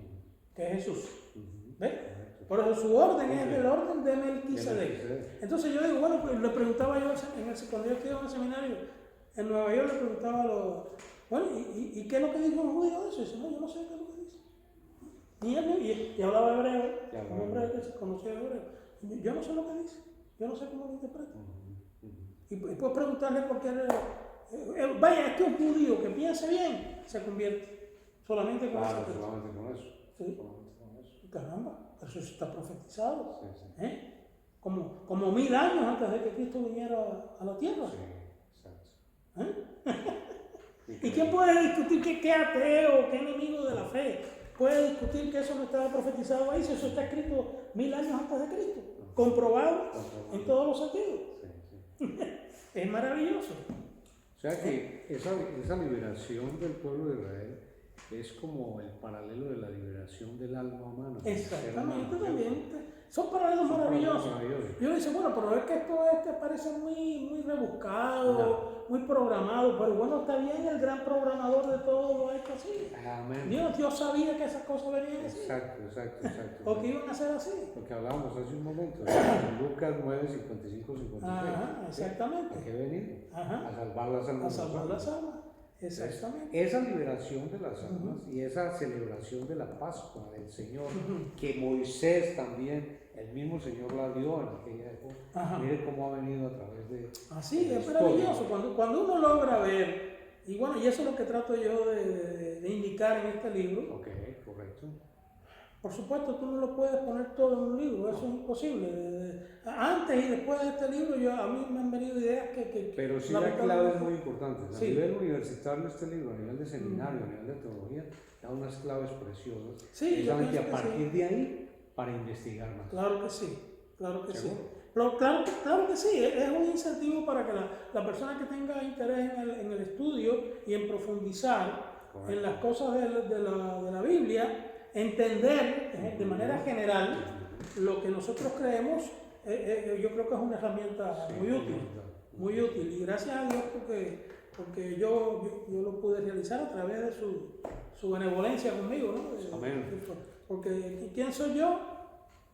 que es Jesús. ¿Ves? Por eso su orden es el orden de Melquisedec. Entonces yo digo, bueno, pues le preguntaba yo cuando yo estudiaba en el seminario en Nueva York, le preguntaba a los, bueno, ¿y qué es lo que dijo un judío de eso? Y dice, no, yo no sé qué es lo que dice. Y hablaba hebreo, un hombre que se conocía hebreo. Yo no sé lo que dice, yo no sé cómo lo interpreta. Y puedes preguntarle por qué, vaya, es que un judío que piense bien se convierte solamente con eso. Solamente con eso. Sí. Caramba, eso está profetizado. Como 1000 años antes de que Cristo viniera a la tierra. ¿Y quién puede discutir que ateo, que enemigo de la fe puede discutir que eso no estaba profetizado ahí, si eso está escrito 1000 años antes de Cristo? Comprobado en todos los sentidos. Es maravilloso. O sea que esa liberación del pueblo de Israel es como el paralelo de la liberación del alma humana. Exactamente, también. Son paralelos maravillosos. Y uno dice, bueno, pero es que esto parece muy rebuscado, muy programado, pero bueno, está bien, el gran programador de todo lo ha hecho así. Amén. Dios sabía que esas cosas venían así. Exacto. O que iban a ser así. Lo que hablábamos hace un momento, en Lucas 9, 55, 56. Ajá, exactamente. ¿A qué venir? Ajá. A salvar las almas. A salvar las almas. Exactamente. Esa liberación de las almas y esa celebración de la Pascua del Señor, que Moisés también, el mismo Señor la dio en aquella época. Mire cómo ha venido a través de. Así, es maravilloso. Cuando uno logra ver, y bueno, y eso es lo que trato yo de indicar en este libro. Ok, correcto. Por supuesto, tú no lo puedes poner todo en un libro, eso es imposible. Antes y después de este libro, a mí me han venido ideas que pero sí hay claves muy importantes. A sí. nivel universitario, este libro, a nivel de seminario, a nivel de teología, da unas claves preciosas. Sí, precisamente a partir de ahí, para investigar más. Claro que sí, claro que sí. Pero claro que sí, es un incentivo para que la persona que tenga interés en el estudio y en profundizar en las cosas de la Biblia, entender de manera general lo que nosotros creemos yo creo que es una herramienta Sí, muy útil, muy útil. Y gracias a Dios porque yo lo pude realizar a través de su benevolencia conmigo, ¿no? Amén. Porque ¿quién soy yo?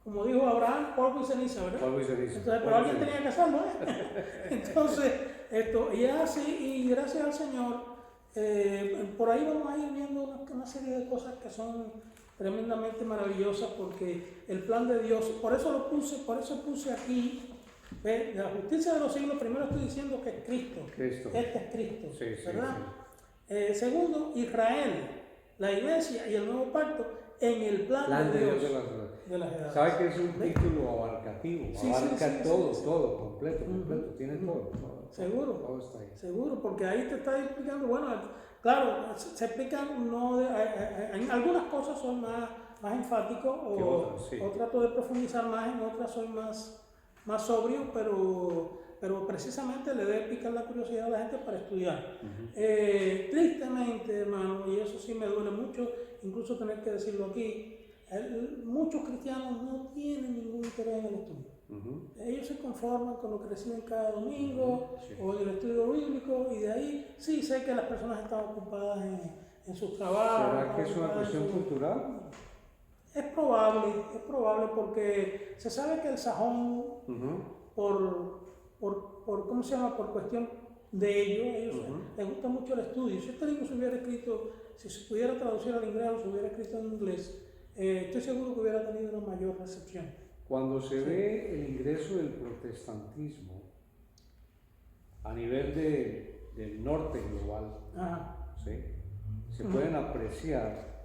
Como dijo Abraham, polvo y ceniza, ¿verdad? Polvo y ceniza. Entonces, pero alguien tenía que hacerlo, ¿eh? Entonces, y así, y gracias al Señor, por ahí vamos a ir viendo una serie de cosas que son tremendamente maravillosas, porque el plan de Dios, por eso puse aquí, ¿ve? La justicia de los siglos, primero estoy diciendo que es Cristo. Este es Cristo, Sí, ¿verdad? sí. Segundo, Israel, la iglesia y el nuevo pacto en el plan de Dios de las edades. ¿Sabe que es un título abarcativo? Sí, Abarca sí, todo, sí. completo, tiene todo. Seguro. Todo está ahí. Seguro, porque ahí te está explicando, bueno, claro, se explican, en algunas cosas son más enfáticos, o trato de profundizar más, en otras soy más sobrio, pero precisamente le debe picar la curiosidad a la gente para estudiar. Tristemente, hermano, y eso sí me duele mucho, incluso tener que decirlo aquí, muchos cristianos no tienen ningún interés en el estudio. Ellos se conforman con lo que reciben cada domingo, o en el estudio bíblico, y de ahí sí sé que las personas están ocupadas en sus trabajos. ¿Será que es una cuestión cultural? Es probable porque se sabe que el sajón, ¿cómo se llama? Por cuestión de ellos les gusta mucho el estudio. Si este libro se hubiera escrito, si se pudiera traducir al inglés o se hubiera escrito en inglés, estoy seguro que hubiera tenido una mayor recepción. Cuando se ve el ingreso del protestantismo a nivel del norte global, ¿sí? Se pueden apreciar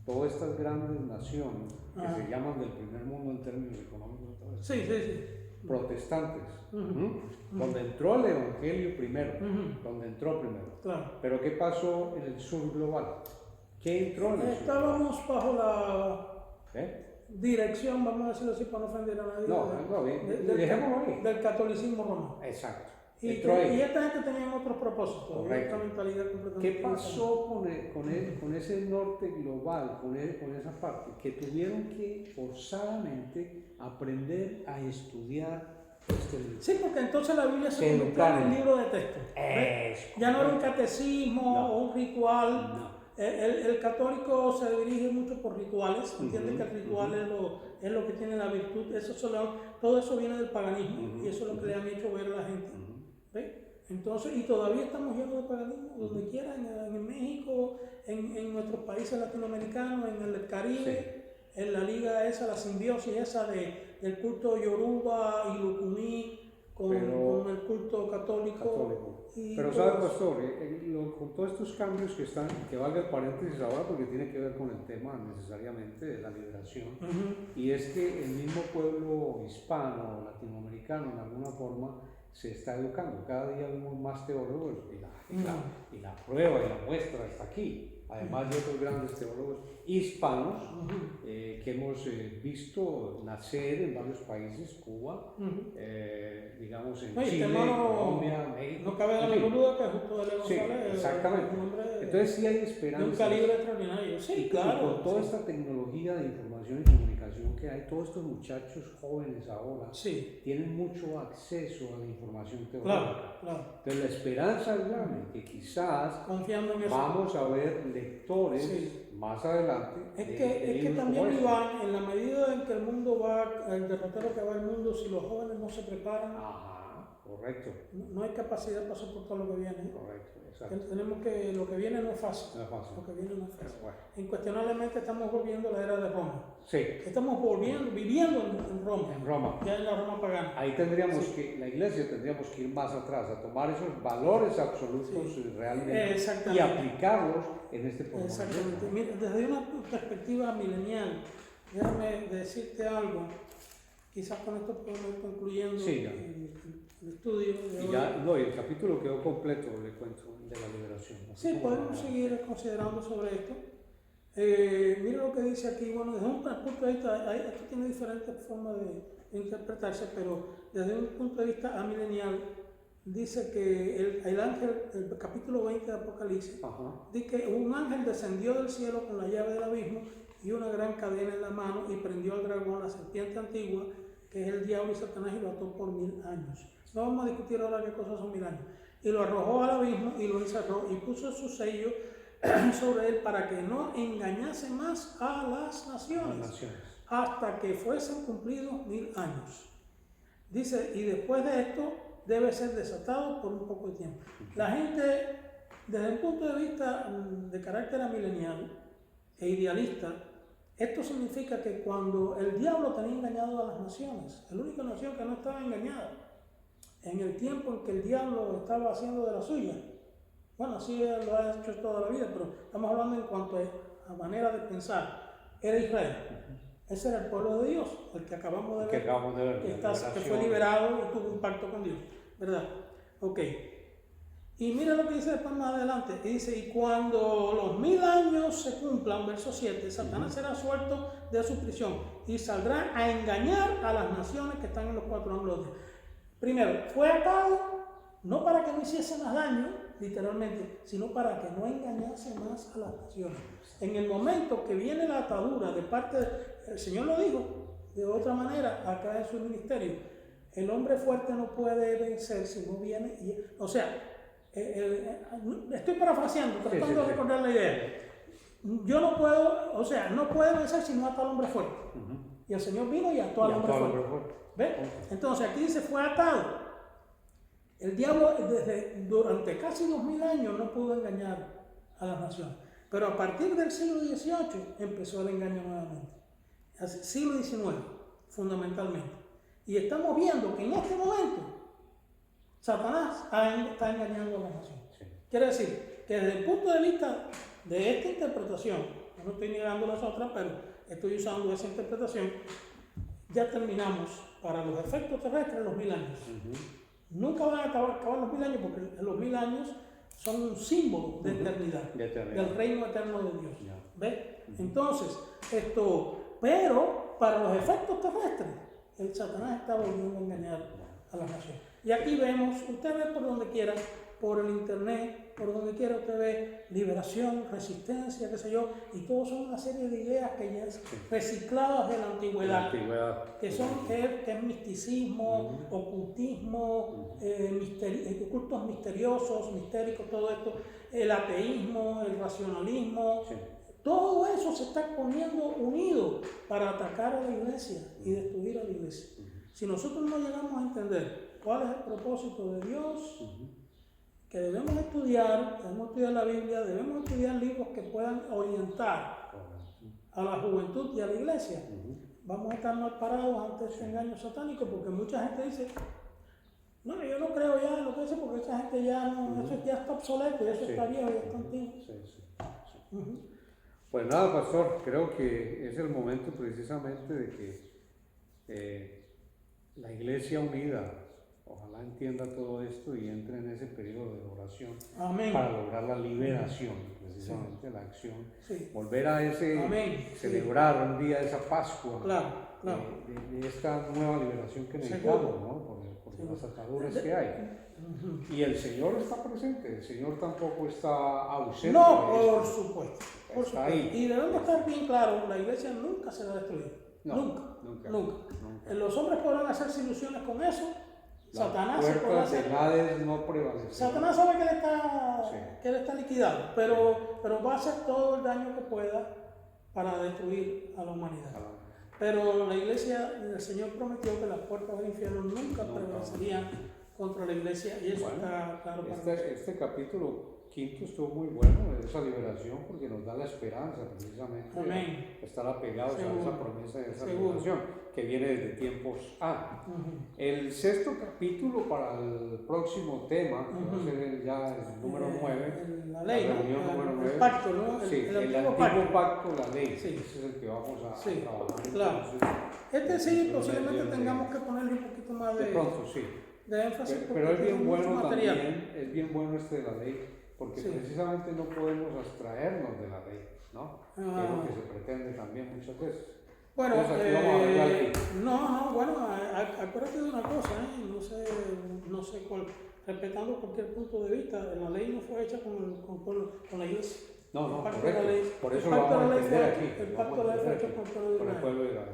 todas estas grandes naciones que se llaman del primer mundo en términos económicos, protestantes, donde entró el evangelio primero, Claro. Pero ¿qué pasó en el sur global? ¿Qué entró en el sur? Estábamos bajo la dirección, vamos a decirlo así para no ofender a nadie, dejémoslo ahí. del catolicismo romano. Exacto. Y esta gente tenía otros propósitos, otra mentalidad completamente. ¿Qué pasó con ese norte global, con esa parte? Que tuvieron que forzadamente aprender a estudiar este libro. Sí, porque entonces la Biblia se convirtió en un libro de texto. Ya no era un catecismo o un ritual. No. El católico se dirige mucho por rituales, entiende que el ritual es lo que tiene la virtud, todo eso viene del paganismo, y eso es lo que le han hecho ver a la gente. Entonces, y todavía estamos llenos de paganismo, donde quiera, en México, en nuestros países latinoamericanos, en el Caribe, en la liga esa, la simbiosis esa del culto yoruba y lucumí con el culto católico. Pero sabe, pastor, con todos estos cambios que valga el paréntesis ahora porque tiene que ver con el tema necesariamente de la liberación, y es que el mismo pueblo hispano, latinoamericano, en alguna forma, se está educando. Cada día vemos más teólogos y la prueba y la muestra está aquí, además de otros grandes teólogos hispanos que hemos visto nacer en varios países, Cuba, digamos en Chile, Colombia, México. No cabe la menor duda que justo de González, exactamente. Entonces sí hay esperanza. De un calibre extraordinario. Sí, claro. Con toda esta tecnología de información y comunicación que hay, todos estos muchachos jóvenes ahora tienen mucho acceso a la información teológica. Claro. Entonces la esperanza es grande que quizás vamos a ver lectores más adelante. Es que también, Iván, en la medida en que el mundo va, el derrotero que va al mundo, si los jóvenes no se preparan, correcto. No hay capacidad para soportar lo que viene. Correcto, exacto. Tenemos que, lo que viene no es fácil. Lo que viene no es fácil. Incuestionablemente estamos volviendo a la era de Roma. Estamos viviendo en Roma. Ya en la Roma pagana. Ahí tendríamos la iglesia tendríamos que ir más atrás, a tomar esos valores absolutos realmente y aplicarlos en este proceso. Exactamente. Mira, desde una perspectiva milenial, déjame decirte algo. Quizás con esto podemos ir concluyendo el estudio de hoy. El capítulo quedó completo, le cuento, de la liberación. Sí, podemos seguir considerando sobre esto. Mira lo que dice aquí, bueno, desde un punto de vista, esto tiene diferentes formas de interpretarse, pero desde un punto de vista amilenial, dice que el ángel, el capítulo 20 de Apocalipsis, dice que un ángel descendió del cielo con la llave del abismo y una gran cadena en la mano y prendió al dragón, la serpiente antigua, que es el diablo y Satanás, y lo ató por 1000 años. No vamos a discutir ahora qué cosas son 1000 años. Y lo arrojó al abismo y lo encerró y puso su sello sobre él para que no engañase más a las naciones, hasta que fuesen cumplidos 1000 años. Dice, y después de esto debe ser desatado por un poco de tiempo. La gente, desde un punto de vista de carácter amilenial e idealista, esto significa que cuando el diablo tenía engañado a las naciones, la única nación que no estaba engañada, en el tiempo en que el diablo estaba haciendo de la suya, bueno, así lo ha hecho toda la vida, pero estamos hablando en cuanto a manera de pensar, era Israel. Ese era el pueblo de Dios, el que acabamos de ver, que fue liberado y tuvo un pacto con Dios, ¿verdad? Ok. Y mira lo que dice después más adelante, y dice, y cuando los 1000 años se cumplan, verso 7, Satanás será suelto de su prisión y saldrá a engañar a las naciones que están en los 4 ángulos. Primero, fue atado, no para que no hiciese más daño, literalmente, sino para que no engañase más a las naciones. En el momento que viene la atadura de parte el Señor lo dijo de otra manera acá en su ministerio, el hombre fuerte no puede vencer si no viene, o sea, estoy parafraseando, tratando de recordar la idea. Yo no puedo, o sea, no puede vencer si no ata al hombre fuerte. Y el Señor vino y ató al hombre fuerte. ¿Ves? Entonces aquí dice, fue atado. El diablo durante casi 2000 años no pudo engañar a las naciones. Pero a partir del siglo XVIII empezó el engaño nuevamente. Siglo XIX, fundamentalmente. Y estamos viendo que en este momento Satanás está engañando a las naciones. Sí. Quiere decir que desde el punto de vista de esta interpretación, no estoy negando las otras, pero estoy usando esa interpretación, ya terminamos para los efectos terrestres los 1000 años. Nunca van a acabar los 1000 años porque los 1000 años son un símbolo de eternidad, del reino eterno de Dios. ¿Ves? Entonces, pero para los efectos terrestres, el Satanás está volviendo a engañar a las naciones. Y aquí vemos, usted ve por donde quiera, por el internet, por donde quiera usted ve liberación, resistencia, qué sé yo, y todo son una serie de ideas que ya es recicladas de la antigüedad, que es misticismo, ocultismo, cultos misteriosos, mistéricos, todo esto, el ateísmo, el racionalismo, todo eso se está poniendo unido para atacar a la iglesia y destruir a la iglesia. Si nosotros no llegamos a entender cuál es el propósito de Dios, que debemos estudiar la Biblia, debemos estudiar libros que puedan orientar a la juventud y a la iglesia, vamos a estar mal parados ante este engaño satánico, porque mucha gente dice, no, yo no creo ya en lo que dice, porque esa gente ya no, eso ya está obsoleto, eso está viejo, ya está antiguo. Pues nada, pastor, creo que es el momento precisamente de que la iglesia unida, ojalá entienda todo esto y entre en ese periodo de oración. Amén. Para lograr la liberación, precisamente la acción. Sí. Volver a celebrar un día esa Pascua, de esta nueva liberación que necesitamos, ¿no? Por las ataduras que hay. Y el Señor está presente, el Señor tampoco está ausente. No, por supuesto. Está ahí. Y debemos estar bien claros, la iglesia nunca será destruida. Nunca. Los hombres podrán hacerse ilusiones con eso. Satanás se puede hacer. Satanás sabe que él está liquidado, pero va a hacer todo el daño que pueda para destruir a la humanidad. Pero la iglesia, el Señor prometió que las puertas del infierno nunca prevalecerían contra la iglesia, y eso está claro para nosotros. Este capítulo 5 estuvo muy bueno, de esa liberación, porque nos da la esperanza precisamente. Amén. Estar apegados a esa promesa de esa liberación que viene desde tiempos El 6º capítulo para el próximo tema, que va a ser ya el número 9, la ley, la reunión número 9. El pacto, ¿no? El antiguo pacto, la ley. Ese es el que vamos a trabajar. Claro. Entonces, posiblemente tengamos que ponerle un poquito más de pronto, de énfasis. Pero es bien bueno también, es bien bueno de la ley, porque precisamente no podemos abstraernos de la ley, ¿no? Que es lo que se pretende también muchas veces. Bueno, entonces, vamos a ver la ley. Acuérdate de una cosa, no sé cuál, respetando cualquier punto de vista, la ley no fue hecha con la iglesia. No, correcto. Por eso lo vamos a entender aquí. El pacto de la ley fue hecho con el pueblo de Israel.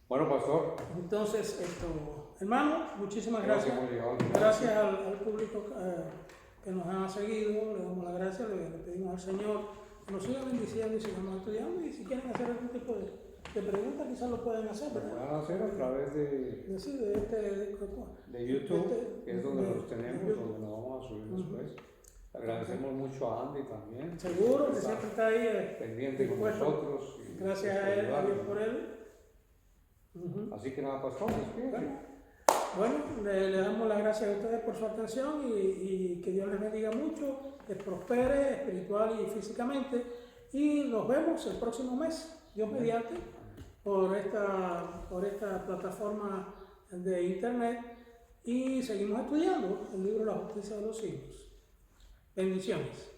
Bueno, pastor, Entonces, hermano, muchísimas creo que gracias. hemos llegado al final. Gracias al público que nos ha seguido, le damos las gracias, le pedimos al Señor que nos siga bendiciendo y sigamos estudiando. Y si quieren hacer algún tipo de preguntas, quizás lo pueden hacer, Lo ¿verdad? van a hacer a través de YouTube, que es donde los tenemos, donde nos vamos a subir después. Agradecemos mucho a Andy también. Seguro que siempre está ahí pendiente con dispuesto. nosotros. y Gracias a él, a Dios por él. Así que nada, pastor, despídete. Bueno, le damos las gracias a ustedes por su atención y que Dios les bendiga mucho, les prospere espiritual y físicamente. Y nos vemos el próximo mes, Dios mediante, por esta plataforma de internet y seguimos estudiando el libro La Justicia de los Hijos. Bendiciones.